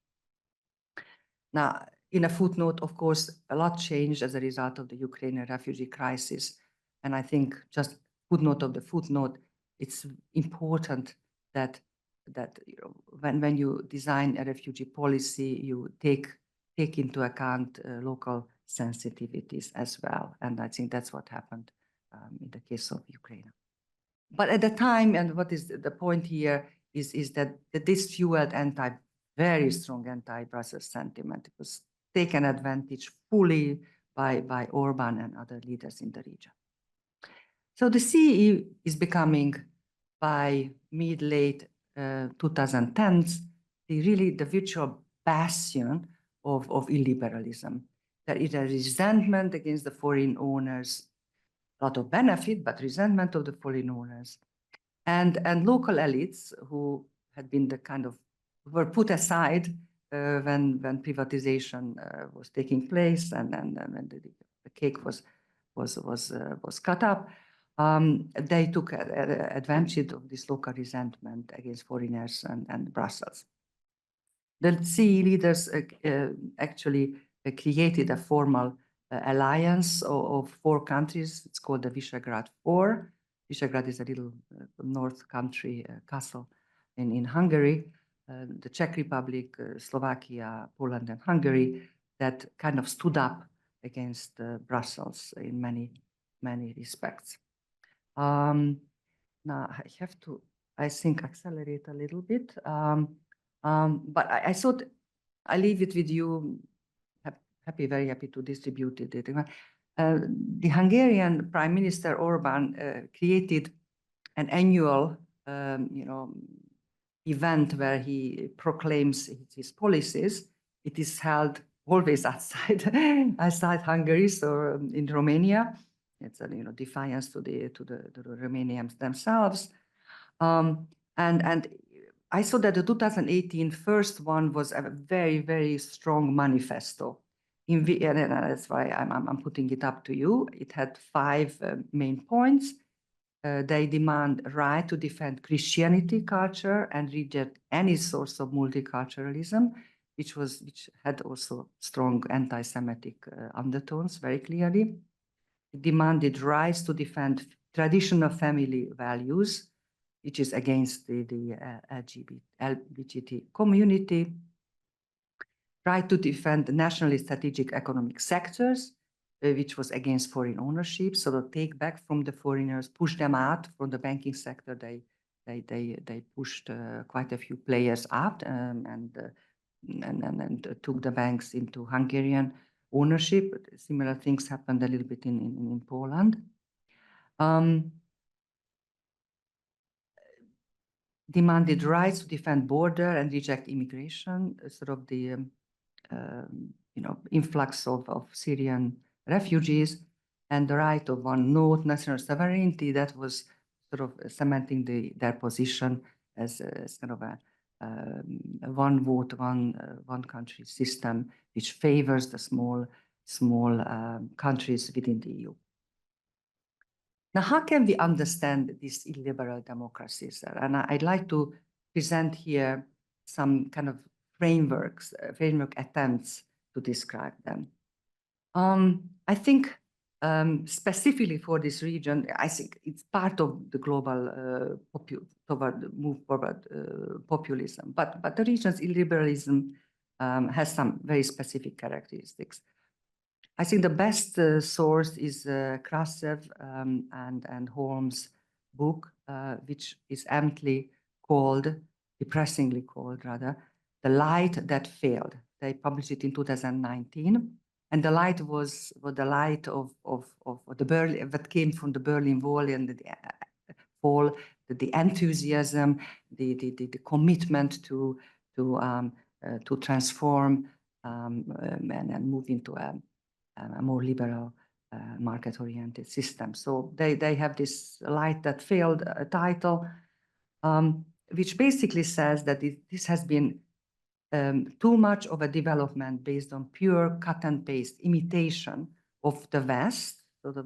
Now, in a footnote, of course, a lot changed as a result of the Ukrainian refugee crisis. And I think just footnote of the footnote, it's important that when you design a refugee policy, you take into account local sensitivities as well. And I think that's what happened in the case of Ukraine. But at the time, and what is the point here, is that this fueled very strong anti-Brussels sentiment. It was taken advantage fully by Orban and other leaders in the region. So the CEE is becoming, by mid-late 2010s, the virtual bastion of illiberalism. There is a resentment against the foreign owners, a lot of benefit, but resentment of the foreign owners. And local elites who had been were put aside when privatization was taking place, and when the cake was cut up. They took advantage of this local resentment against foreigners and Brussels. The CEE leaders actually created a formal alliance of 4 countries. It's called the Visegrad 4. Visegrad is a little north country castle in Hungary, the Czech Republic, Slovakia, Poland, and Hungary, that kind of stood up against Brussels in many respects. Now I have to, I think, accelerate a little bit, but I thought I leave it with you. Very happy to distribute it. The Hungarian Prime Minister Orban created an annual, event where he proclaims his policies. It is held always outside Hungary, so in Romania. It's a defiance to the Romanians themselves. And I saw that the 2018 first one was a very strong manifesto. And that's why I'm putting it up to you. It had 5 main points. They demand right to defend Christianity culture and reject any source of multiculturalism, which had also strong anti-Semitic undertones very clearly. It demanded rights to defend traditional family values, which is against the LGBT community. Right to defend nationally strategic economic sectors, which was against foreign ownership. So to take back from the foreigners, push them out from the banking sector. They pushed quite a few players out and took the banks into Hungarian ownership. Similar things happened a little bit in Poland. demanded rights to defend border and reject immigration, sort of the influx of Syrian refugees, and the right of one note national sovereignty that was sort of cementing their position as kind of a one vote, one country system, which favors the small countries within the EU. Now, how can we understand these illiberal democracies? And I'd like to present here some kind of framework attempts to describe them. I think specifically for this region, I think it's part of the global move forward populism, but the region's illiberalism has some very specific characteristics. I think the best source is Krastev and Holmes' book, which is amply called, depressingly called rather, The Light That Failed. They published it in 2019. And the light was the light of the Berlin, that came from the Berlin Wall and the fall, the enthusiasm, the commitment to transform and move into a more liberal, market-oriented system. So they have this Light That Failed title, which basically says that this has been too much of a development based on pure cut and paste imitation of the West, so the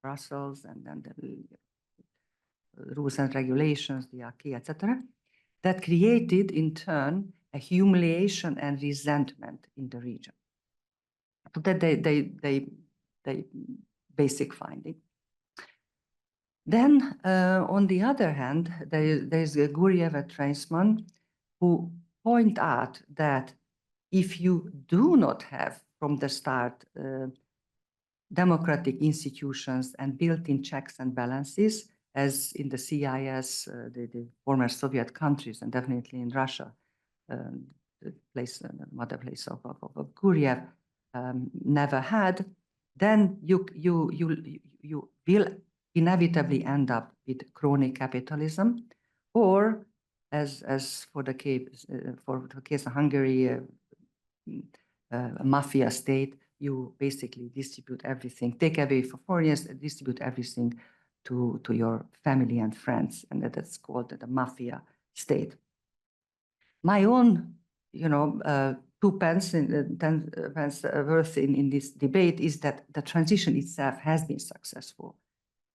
Brussels and then the rules and regulations, the acquis, etc., that created in turn a humiliation and resentment in the region. So that they basic finding. Then, on the other hand, there's Guriev and Treisman, who point out that if you do not have from the start democratic institutions and built-in checks and balances, as in the CIS, the former Soviet countries, and definitely in Russia, the mother place of Guriev never had, then you will inevitably end up with crony capitalism, or as for the case of Hungary, a mafia state, you basically distribute everything, take away for foreigners, distribute everything to your family and friends, and that's called the mafia state. My own, 2 pence, 10 pence worth in this debate is that the transition itself has been successful.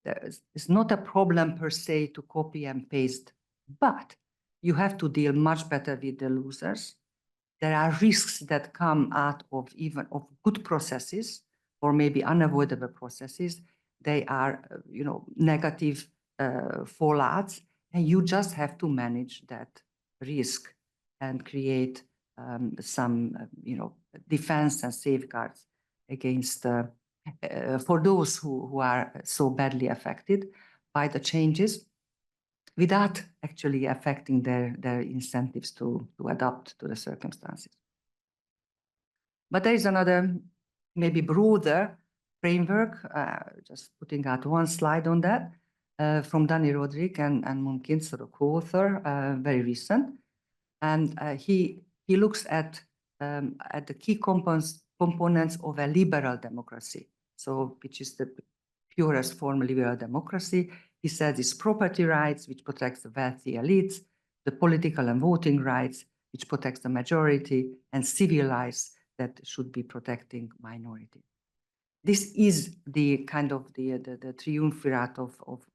It's not a problem per se to copy and paste, but you have to deal much better with the losers. There are risks that come out of even of good processes or maybe unavoidable processes. They are, negative fallouts, and you just have to manage that risk and create some, defense and safeguards against for those who are so badly affected by the changes, without actually affecting their incentives to adapt to the circumstances. But there is another, maybe broader framework, just putting out one slide on that, from Dani Rodrik and Mumkin, sort of co-author, very recent. And he looks at the key components of a liberal democracy, so which is the purest form of liberal democracy. He says it's property rights, which protects the wealthy elites, the political and voting rights, which protects the majority, and civil rights that should be protecting minority. This is the kind of the triumvirate of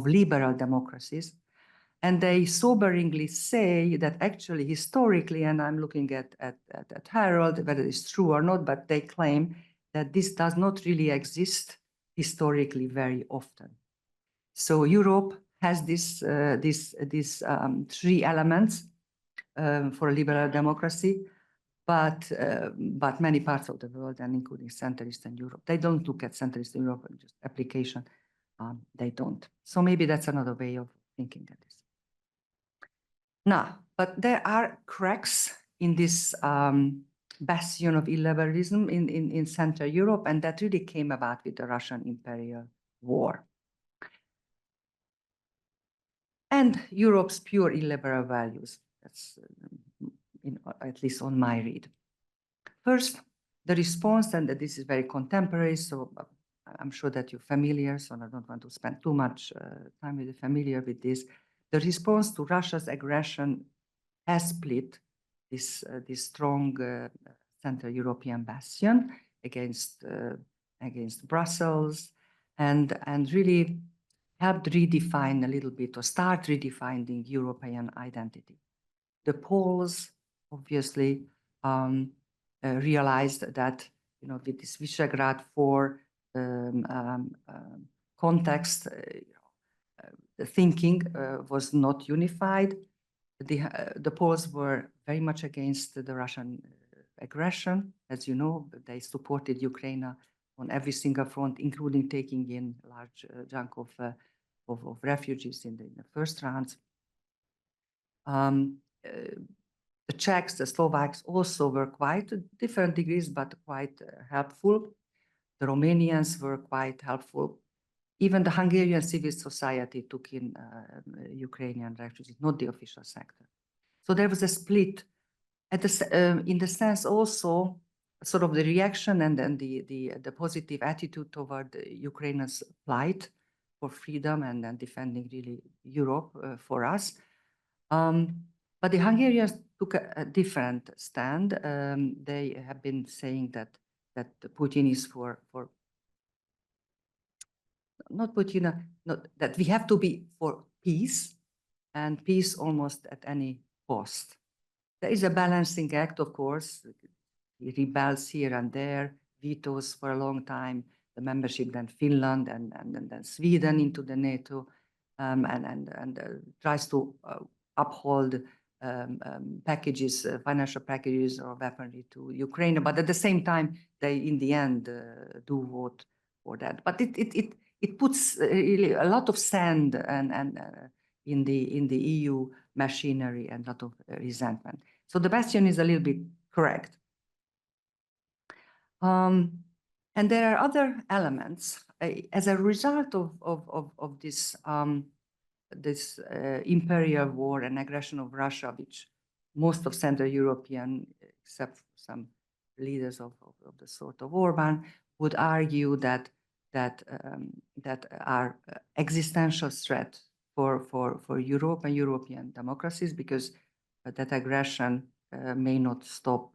liberal democracies. And they soberingly say that actually historically, and I'm looking at Harold, whether it's true or not, but they claim that this does not really exist historically very often. So Europe has these 3 elements for a liberal democracy, but many parts of the world, and including Central Eastern Europe, they don't look at Central Eastern Europe, just application, they don't. So maybe that's another way of thinking at this. Now, but there are cracks in this bastion of illiberalism in Central Europe, and that really came about with the Russian imperial war. and Europe's pure illiberal values. That's at least on my read. First, the response, and this is very contemporary, so I'm sure that you're familiar, so I don't want to spend too much time with you, familiar with this. The response to Russia's aggression has split this strong Central European bastion against Brussels, and really helped redefine a little bit, or start redefining European identity. The Poles obviously realized that, you know, with this Visegrad 4 context, the thinking was not unified. The Poles were very much against the Russian aggression. As you know, they supported Ukraine on every single front, including taking in a large chunk of refugees in the first rounds. The Czechs, the Slovaks also were quite to different degrees, but quite helpful. The Romanians were quite helpful. Even the Hungarian civil society took in Ukrainian refugees, not the official sector. So there was a split at in the sense also sort of the reaction and then the positive attitude toward Ukraine's plight for freedom and then defending really Europe for us. But the Hungarians took a different stand. They have been saying that Putin is for not Putin, not that we have to be for peace, and peace almost at any cost. There is a balancing act, of course. He rebels here and there, vetoes for a long time the membership, then Finland and then Sweden into the NATO, and tries to uphold packages, financial packages or weaponry to Ukraine. But at the same time, they in the end do vote for that. But it puts really a lot of sand and in the EU machinery and a lot of resentment. So the bastion is a little bit correct. And there are other elements as a result of this imperial war and aggression of Russia, which most of Central European, except some leaders of the sort of Orban, would argue that are existential threat for Europe and European democracies, because that aggression may not stop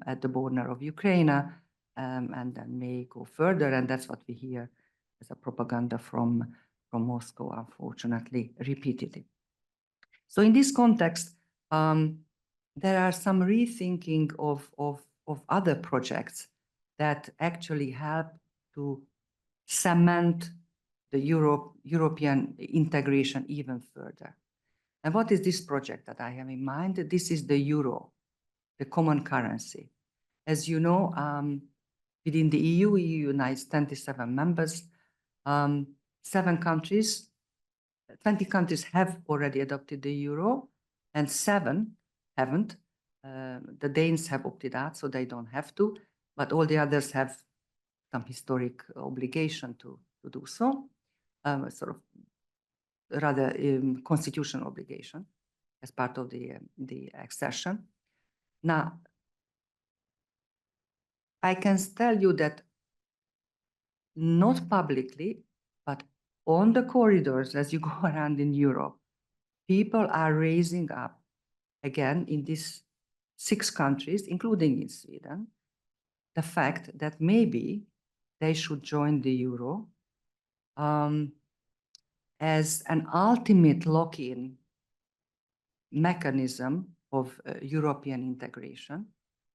at the border of Ukraine, and then may go further, and that's what we hear as a propaganda from Moscow, unfortunately, repeatedly. So in this context, there are some rethinking of other projects that actually help to cement the European integration even further. And what is this project that I have in mind? This is the euro, the common currency. As you know, within the EU unites 27 members. 7 countries, 20 countries have already adopted the euro, and 7 haven't. The Danes have opted out, so they don't have to, but all the others have some historic obligation to do so, sort of rather constitutional obligation as part of the accession. Now, I can tell you that not publicly, but on the corridors as you go around in Europe, people are raising up, again, in these 6 countries, including in Sweden, the fact that maybe they should join the euro as an ultimate lock-in mechanism of European integration,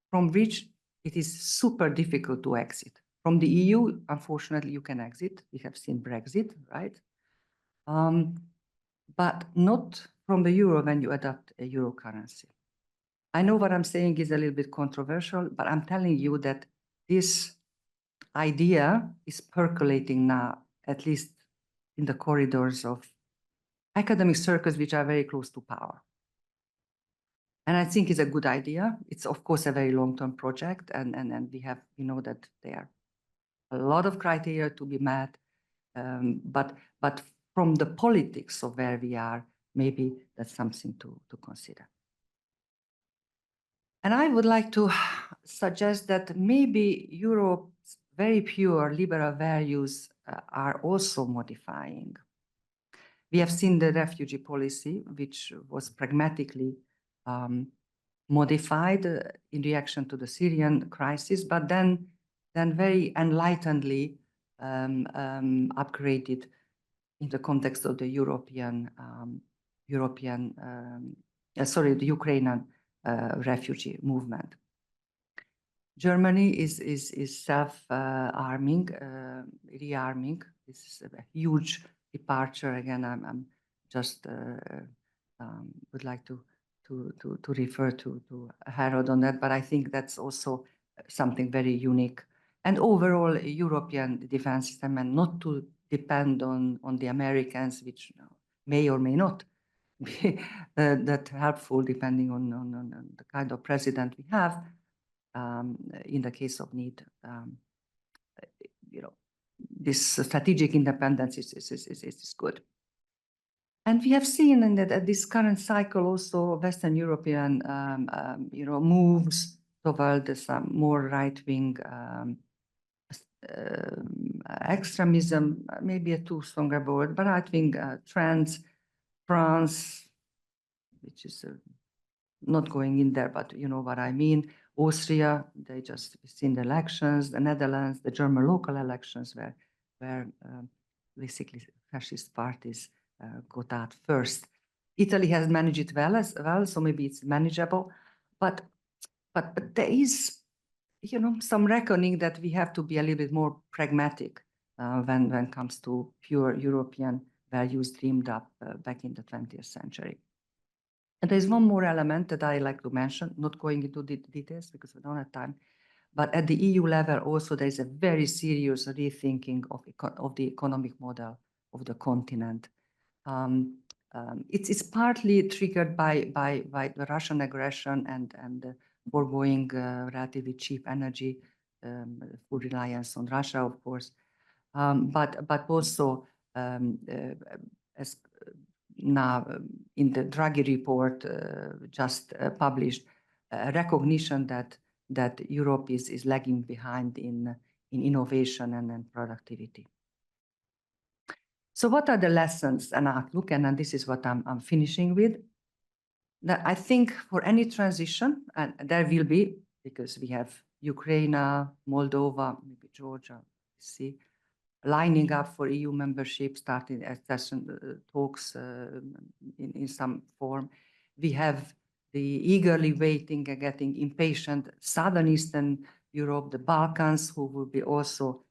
from which it is super difficult to exit. From the EU, unfortunately, you can exit. We have seen Brexit, right? But not from the euro when you adopt a euro currency. I know what I'm saying is a little bit controversial, but I'm telling you that this idea is percolating now, at least in the corridors of academic circles which are very close to power. And I think it's a good idea. It's, of course, a very long-term project, and we know that there are a lot of criteria to be met, but from the politics of where we are, maybe that's something to consider. And I would like to suggest that maybe Europe's very pure liberal values are also modifying. We have seen the refugee policy, which was pragmatically modified in reaction to the Syrian crisis, but then very enlightenedly upgraded in the context of the the Ukrainian refugee movement. Germany is self-arming, rearming. This is a huge departure. Again, I'm just would like to refer to Harold on that, but I think that's also something very unique. And overall, European defense system, and not to depend on the Americans, which may or may not be that helpful, depending on the kind of president we have. In the case of need, this strategic independence is good. And we have seen in that at this current cycle also Western European, moves toward some more right-wing extremism, maybe a too strong a word, but right-wing trends. France, which is not going in there, but you know what I mean. Austria, they just seen the elections. The Netherlands, the German local elections, where basically fascist parties got out first. Italy has managed it well, so maybe it's manageable. But there is, some reckoning that we have to be a little bit more pragmatic when it comes to pure European values dreamed up back in the 20th century. And there's one more element that I like to mention, not going into details because we don't have time, but at the EU level also there's a very serious rethinking of the economic model of the continent. It's partly triggered by the Russian aggression and the foregoing relatively cheap energy, full reliance on Russia, of course, but also as now in the Draghi report just published, recognition that Europe is lagging behind in innovation and productivity. So what are the lessons and outlook? And this is what I'm finishing with. That I think for any transition, and there will be, because we have Ukraine, Moldova, maybe Georgia, see, lining up for EU membership, starting accession talks in some form. We have the eagerly waiting and getting impatient Southern Eastern Europe, the Balkans, who will be also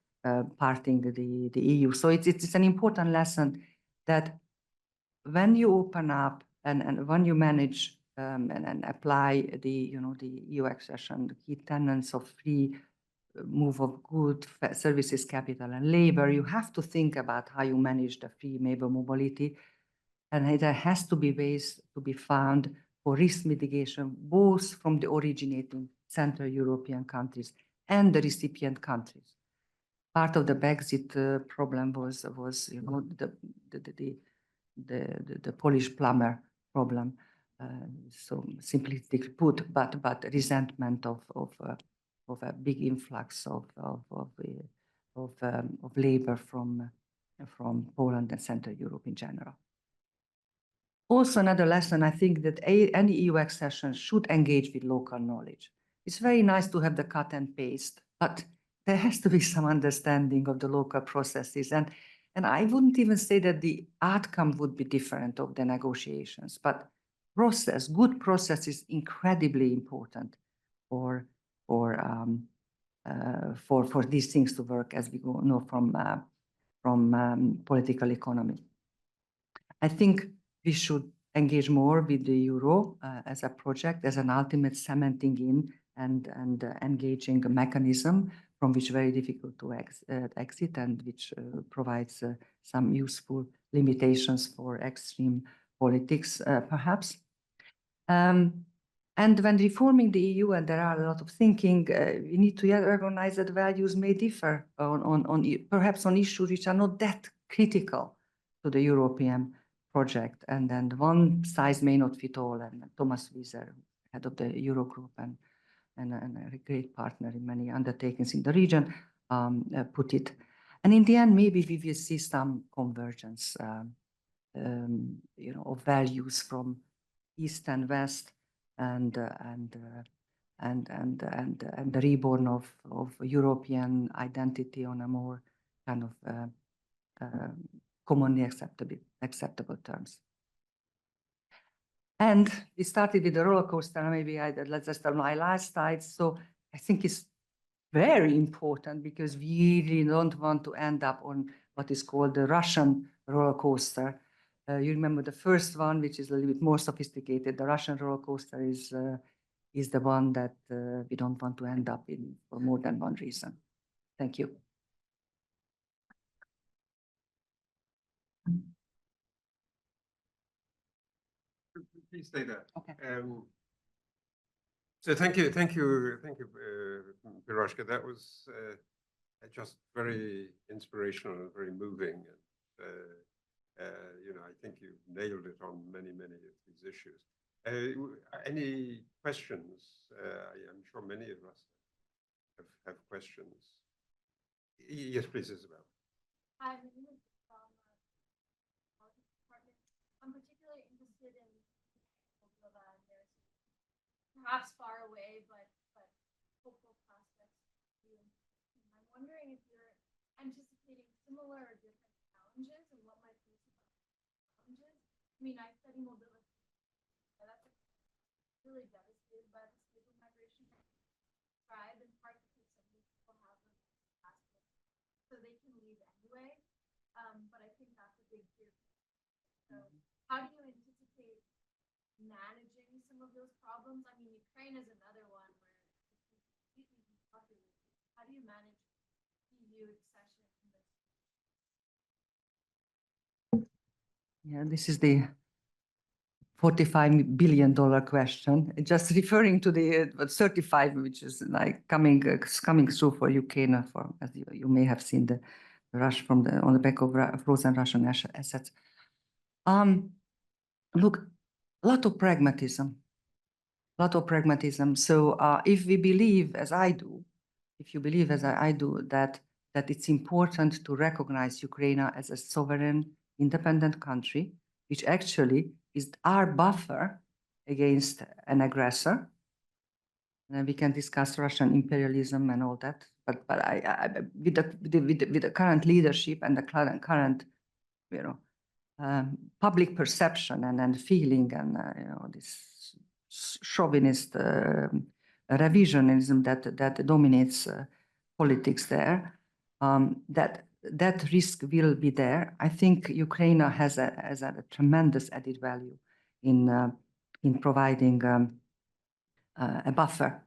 parting the EU. So it's an important lesson that when you open up and when you manage and apply the EU accession, the key tenets of free move of goods, services, capital, and labor, you have to think about how you manage the free labor mobility. And there has to be ways to be found for risk mitigation, both from the originating Central European countries and the recipient countries. Part of the Brexit problem was the Polish plumber problem. So simplistically put, but resentment of a big influx of labor from Poland and Central Europe in general. Also, another lesson, I think that any EU accession should engage with local knowledge. It's very nice to have the cut and paste, but there has to be some understanding of the local processes. And I wouldn't even say that the outcome would be different of the negotiations, but good process is incredibly important for these things to work, as we know from political economy. I think we should engage more with the euro as a project, as an ultimate cementing in and engaging a mechanism from which very difficult to exit and which provides some useful limitations for extreme politics, perhaps. And when reforming the EU, and there are a lot of thinking, we need to recognize that values may differ perhaps on issues which are not that critical to the European project, and then one size may not fit all. And Thomas Wieser, head of the Eurogroup and a great partner in many undertakings in the region, put it. And in the end, maybe we will see some convergence, of values from East and West, and the reborn of European identity on a more kind of commonly acceptable terms. And we started with the roller coaster. Maybe let's just tell my last slide. So I think it's very important because we really don't want to end up on what is called the Russian roller coaster. You remember the first one, which is a little bit more sophisticated. The Russian roller coaster is the one that we don't want to end up in for more than one reason. Thank you. Please stay there. Okay. So thank you, Piroshka. That was just very inspirational and very moving. And I think you nailed it on many of these issues. Any questions? I'm sure many of us have questions. Yes, please, Isabel. Hi, my name is I'm particularly interested in Moldova. There's perhaps far away, but hopeful prospects. I'm wondering if you're anticipating similar or different challenges and what might be some challenges. I mean, I study Moldova. That's really devastated by the stable migration tribe, in part because some of these people have passports, so they can leave anyway. But I think that's a big fear. So how do you anticipate managing some of those problems? I mean, Ukraine is another one where it's completely depopulated. How do you manage EU accession? Yeah, this is the $45 billion question. Just referring to the 35, which is like coming through for Ukraine, as you may have seen the rush on the back of frozen Russian assets. Look, a lot of pragmatism. So if we believe, as I do, if you believe as I do, that it's important to recognize Ukraine as a sovereign, independent country, which actually is our buffer against an aggressor. And we can discuss Russian imperialism and all that, but with the current leadership and the current, public perception and feeling and this chauvinist revisionism that dominates politics there, that risk will be there. I think Ukraine has a tremendous added value in providing a buffer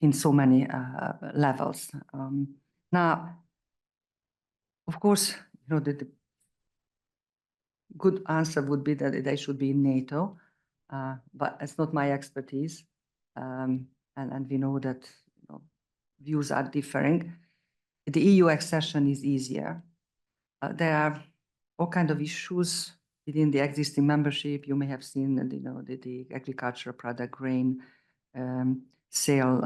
in so many levels. Now, of course, the good answer would be that they should be in NATO, but it's not my expertise, and we know that views are differing. The EU accession is easier. There are all kinds of issues within the existing membership. You may have seen, the agricultural product, grain sale,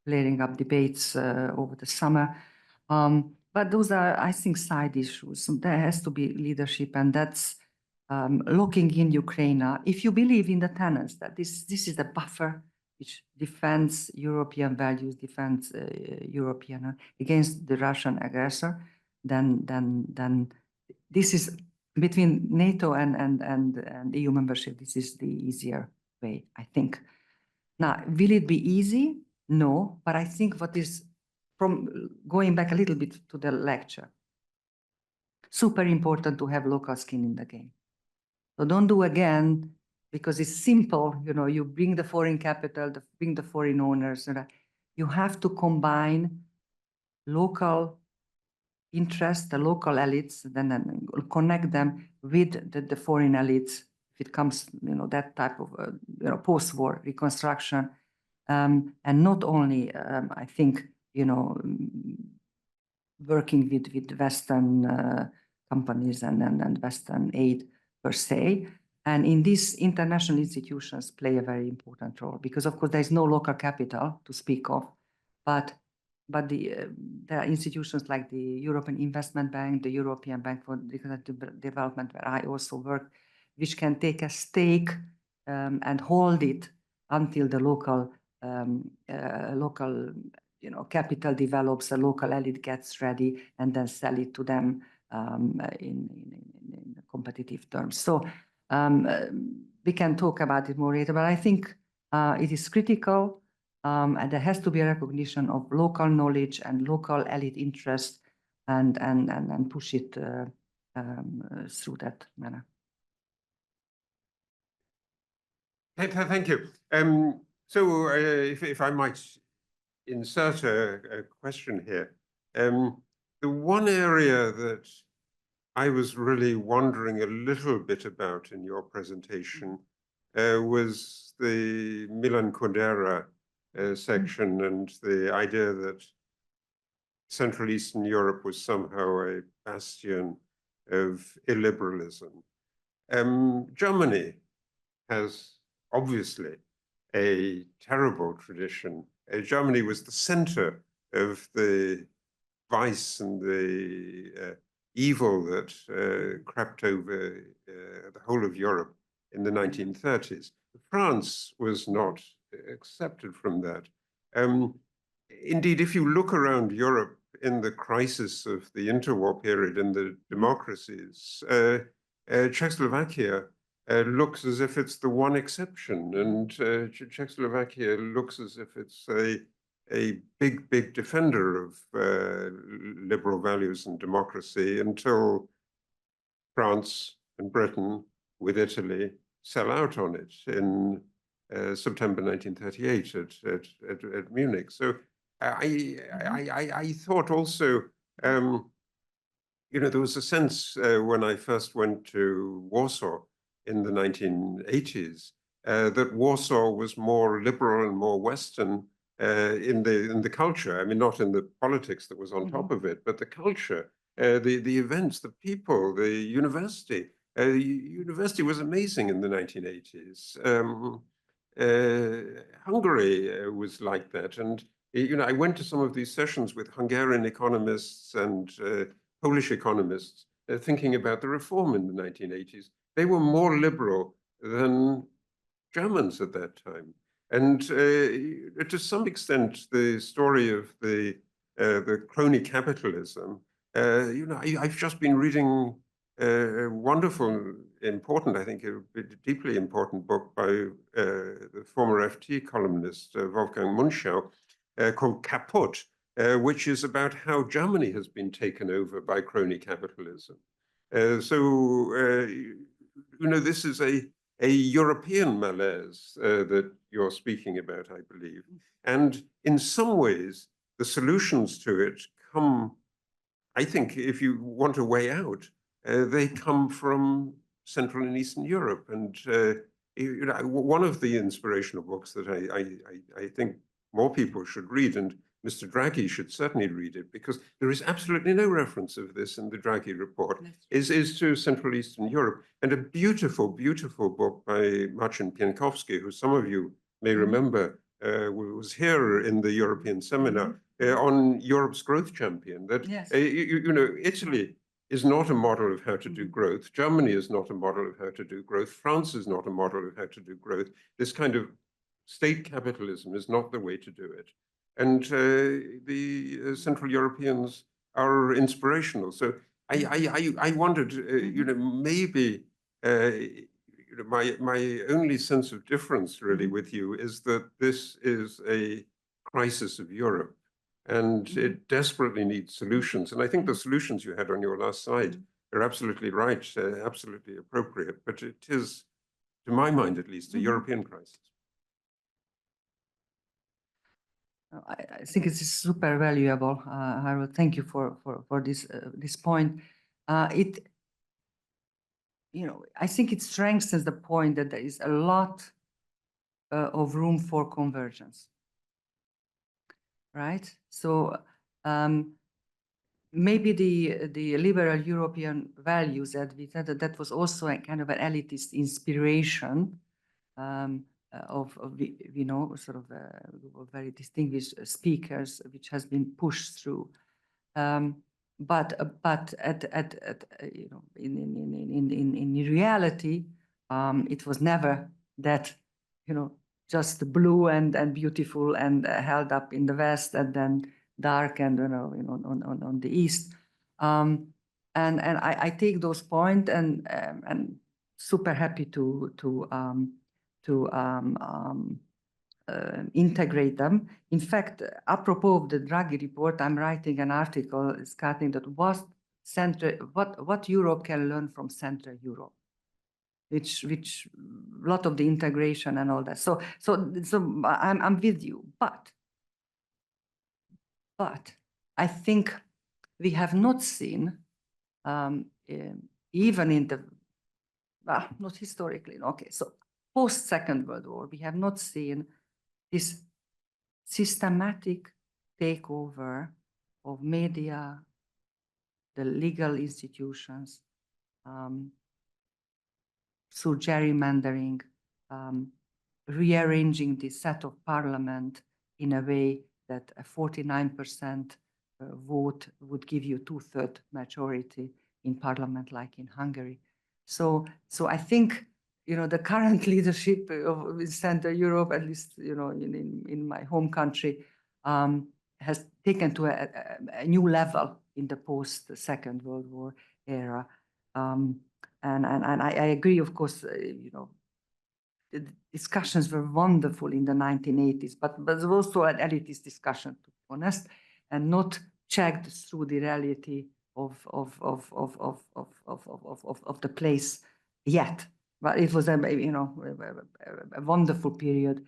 flaring up debates over the summer. But those are, I think, side issues. So there has to be leadership, and that's looking in Ukraine. If you believe in the tenets that this is the buffer which defends European values, defends European against the Russian aggressor, then this is between NATO and EU membership. This is the easier way, I think. Now, will it be easy? No, but I think what is, from going back a little bit to the lecture, super important to have local skin in the game. So don't do again, because it's simple, you bring the foreign capital, bring the foreign owners. You have to combine local interests, the local elites, then connect them with the foreign elites. If it comes, that type of post-war reconstruction, and not only, I think, working with Western companies and Western aid per se. And in this, international institutions play a very important role because, of course, there is no local capital to speak of, but there are institutions like the European Investment Bank, the European Bank for Development, where I also work, which can take a stake and hold it until the local capital develops, the local elite gets ready, and then sell it to them in competitive terms. So we can talk about it more later, but I think it is critical, and there has to be a recognition of local knowledge and local elite interest, and push it through that manner. Thank you. So if I might insert a question here, the one area that I was really wondering a little bit about in your presentation was the Milan Kundera section and the idea that Central Eastern Europe was somehow a bastion of illiberalism. Germany has obviously a terrible tradition. Germany was the center of the vice and the evil that crept over the whole of Europe in the 1930s. France was not accepted from that. Indeed, if you look around Europe in the crisis of the interwar period in the democracies, Czechoslovakia looks as if it's the one exception, and Czechoslovakia looks as if it's a big defender of liberal values and democracy until France and Britain, with Italy, sell out on it in September 1938 at Munich. So I thought also, there was a sense when I first went to Warsaw in the 1980s that Warsaw was more liberal and more Western in the culture. I mean, not in the politics that was on top of it, but the culture, the events, the people, the university. The university was amazing in the 1980s. Hungary was like that, and I went to some of these sessions with Hungarian economists and Polish economists thinking about the reform in the 1980s. They were more liberal than Germans at that time. And to some extent, the story of the crony capitalism, I've just been reading a wonderful, important, I think, a deeply important book by the former FT columnist Wolfgang Munchau called Kaputt, which is about how Germany has been taken over by crony capitalism. This is a European malaise that you're speaking about, I believe. And in some ways, the solutions to it come, I think, if you want a way out, they come from Central and Eastern Europe. And one of the inspirational books that I think more people should read, and Mr. Draghi should certainly read it, because there is absolutely no reference of this in the Draghi report, is to Central Eastern Europe. And a beautiful, beautiful book by Marcin Pienkowski, who some of you may remember, was here in the European seminar on Europe's growth champion, that, Italy is not a model of how to do growth. Germany is not a model of how to do growth. France is not a model of how to do growth. This kind of state capitalism is not the way to do it. And the Central Europeans are inspirational. So I wondered, maybe my only sense of difference really with you is that this is a crisis of Europe, and it desperately needs solutions. And I think the solutions you had on your last slide are absolutely right, absolutely appropriate. But it is, to my mind at least, a European crisis. I think it's super valuable, Harold. Thank you for this point. I think it strengthens the point that there is a lot of room for convergence, right? So maybe the liberal European values that we said that was also a kind of an elitist inspiration you know, sort of very distinguished speakers, which has been pushed through. But at you know, in reality, it was never that, you know, just blue and beautiful and held up in the West and then dark and, you know, on the East. And I take those points and super happy to integrate them. In fact, apropos of the Draghi report, I'm writing an article starting that what Europe can learn from Central Europe, which a lot of the integration and all that. So I'm with you, but I think we have not seen, even in the, not historically, okay, so post Second World War, we have not seen this systematic takeover of media, the legal institutions, through gerrymandering, rearranging the set of parliament in a way that a 49% vote would give you 2/3 majority in parliament, like in Hungary. So I think, you know, the current leadership of Central Europe, at least, you know, in my home country, has taken to a new level in the post Second World War era. And I agree, of course, you know, the discussions were wonderful in the 1980s, but it was also an elitist discussion, to be honest, and not checked through the reality of the place yet. But it was you know, a wonderful period,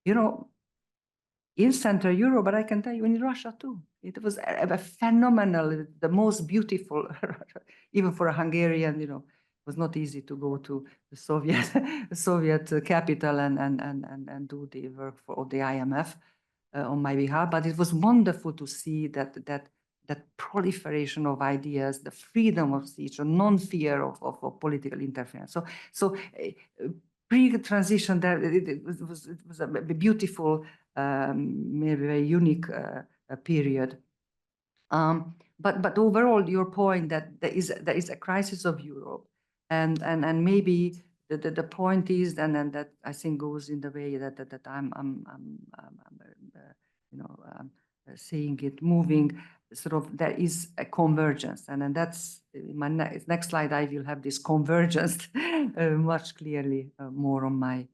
you know, in Central Europe, but I can tell you in Russia too. It was a phenomenal, the most beautiful, even for a Hungarian, you know. It was not easy to go to the Soviet capital and do the work for the IMF on my behalf. But it was wonderful to see that proliferation of ideas, the freedom of speech, a non-fear of political interference. So pre-transition, there it was a beautiful, maybe very unique period. But overall, your point that there is a crisis of Europe. And maybe the point is, and that I think goes in the way that I'm you know, seeing it moving, sort of there is a convergence, and then that's in my next slide. I will have this convergence much clearly more on my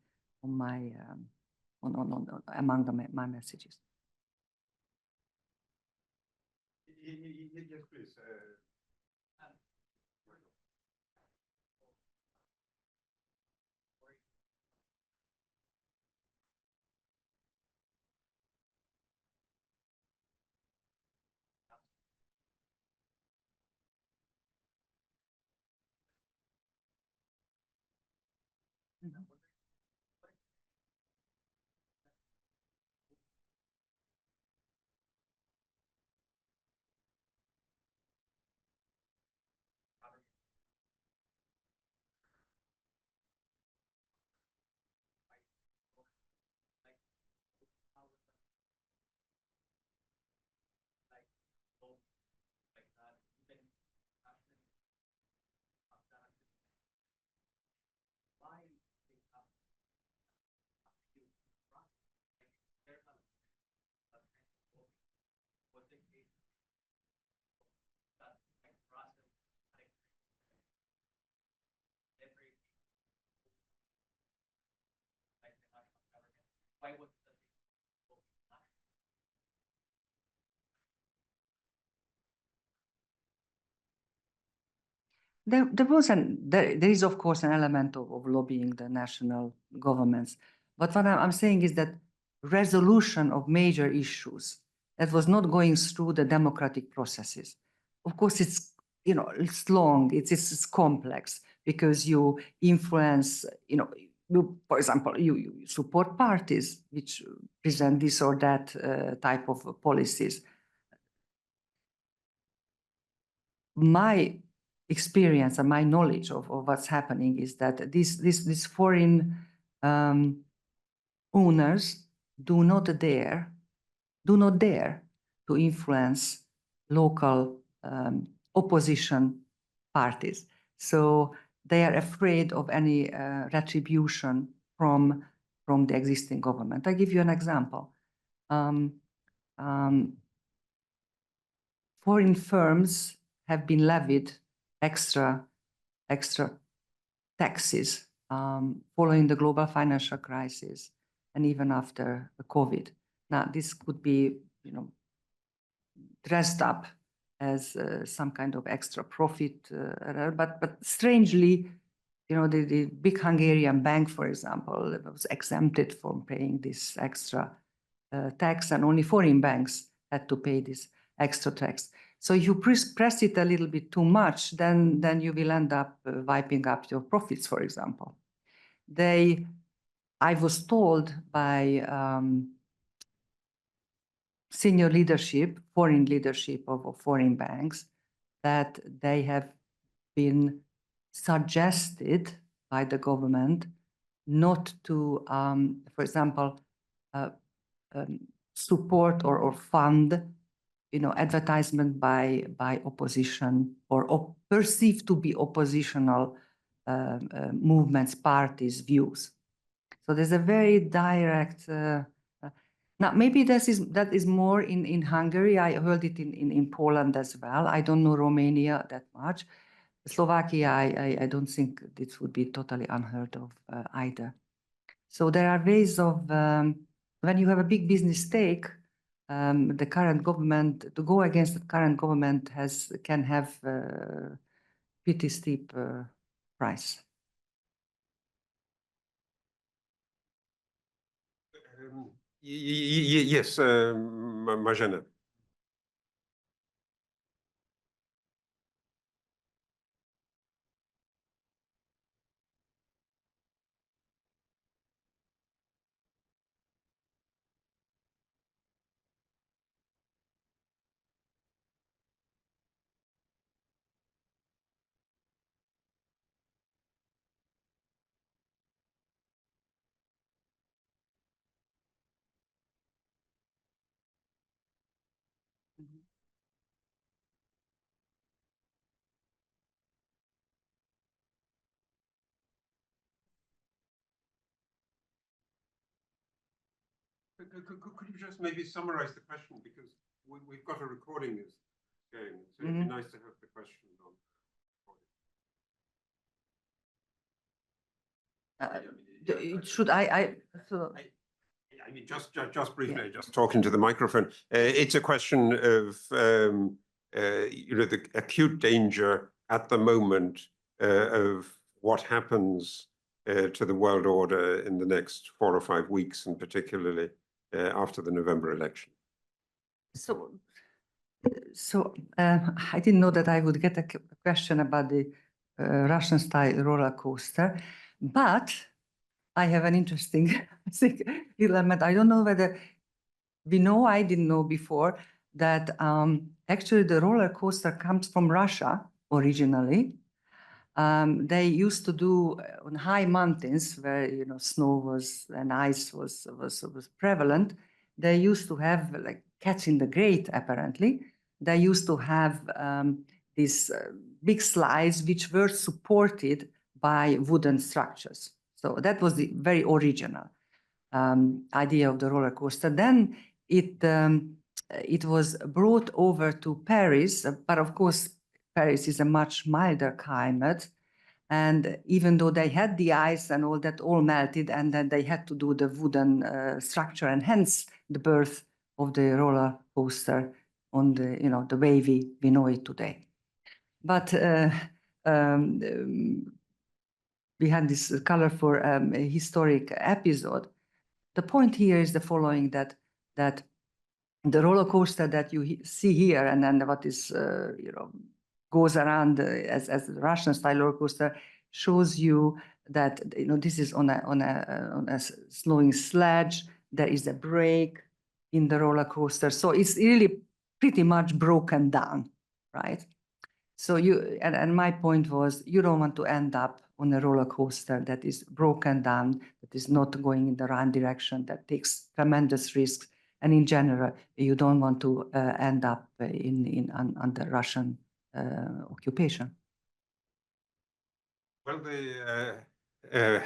among my messages. Yes, please. There is, of course, an element of lobbying the national governments. But what I'm saying is that resolution of major issues that was not going through the democratic processes. Of course, it's, you know, it's long, it's complex, because you influence, you know, for example, you support parties which present this or that type of policies. my experience and my knowledge of what's happening is that these foreign owners do not dare to influence local opposition parties. So they are afraid of any retribution from the existing government. I give you an example. Foreign firms have been levied extra taxes following the global financial crisis and even after the COVID. Now, this could be, dressed up as some kind of extra profit, but strangely, the big Hungarian bank, for example, was exempted from paying this extra tax, and only foreign banks had to pay this extra tax. So if you press it a little bit too much, then you will end up wiping up your profits, for example. I was told by senior leadership, foreign leadership of foreign banks, that they have been suggested by the government not to, for example, support or fund, advertisement by opposition or perceived to be oppositional movements, parties, views. So there's a very direct. Now, maybe that is more in Hungary. I heard it in Poland as well. I don't know Romania that much. Slovakia, I don't think this would be totally unheard of either. So there are ways of, when you have a big business stake, the current government, to go against the current government can have pretty steep price. Yes, Marzena. Could you just maybe summarize the question, because we've got a recording is going, so it'd be nice to have the question on. Should I mean, just briefly, just talking to the microphone. It's a question of the acute danger at the moment of what happens to the world order in the next 4 or 5 weeks, and particularly after the November election. So I didn't know that I would get a question about the Russian-style roller coaster, but I have an interesting element. I don't know whether I didn't know before that actually the roller coaster comes from Russia originally. They used to do on high mountains where snow and ice was prevalent. They used to have, like Catch in the Great, apparently. They used to have these big slides which were supported by wooden structures. So that was the very original idea of the roller coaster. Then it was brought over to Paris, but of course Paris is a much milder climate, and even though they had the ice and all that all melted, and then they had to do the wooden structure, and hence the birth of the roller coaster on the the way we know it today. But we had this colorful historic episode. The point here is the following: that the roller coaster that you see here, and then what is goes around as the Russian style roller coaster, shows you that this is on a slowing sledge. There is a brake in the roller coaster, so it's really pretty much broken down, right? So and my point was, you don't want to end up on a roller coaster that is broken down, that is not going in the right direction, that takes tremendous risks. And in general, you don't want to end up under Russian occupation. Well, the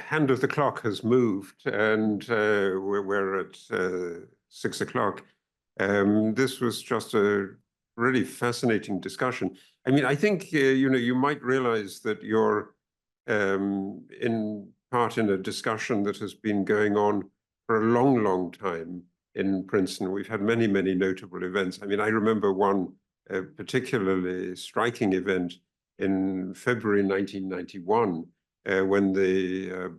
hand of the clock has moved, and we're at 6 o'clock. This was just a really fascinating discussion. I mean, I think you might realize that you're in part in a discussion that has been going on for a long, long time in Princeton. We've had many, many notable events. I mean, I remember one particularly striking event in February 1991, when the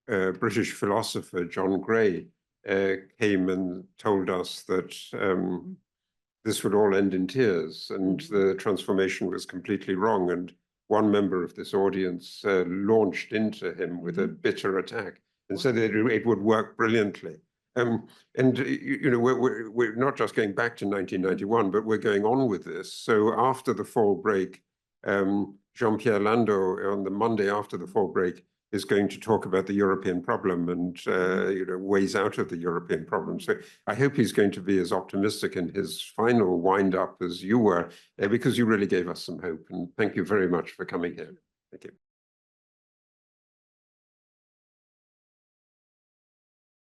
British philosopher John Gray came and told us that this would all end in tears, and the transformation was completely wrong. And one member of this audience launched into him with a bitter attack and said that it would work brilliantly. And we're not just going back to 1991, but we're going on with this. So after the fall break, Jean-Pierre Landau, on the Monday after the fall break, is going to talk about the European problem and ways out of the European problem. So I hope he's going to be as optimistic in his final wind-up as you were, because you really gave us some hope. And thank you very much for coming here. Thank you.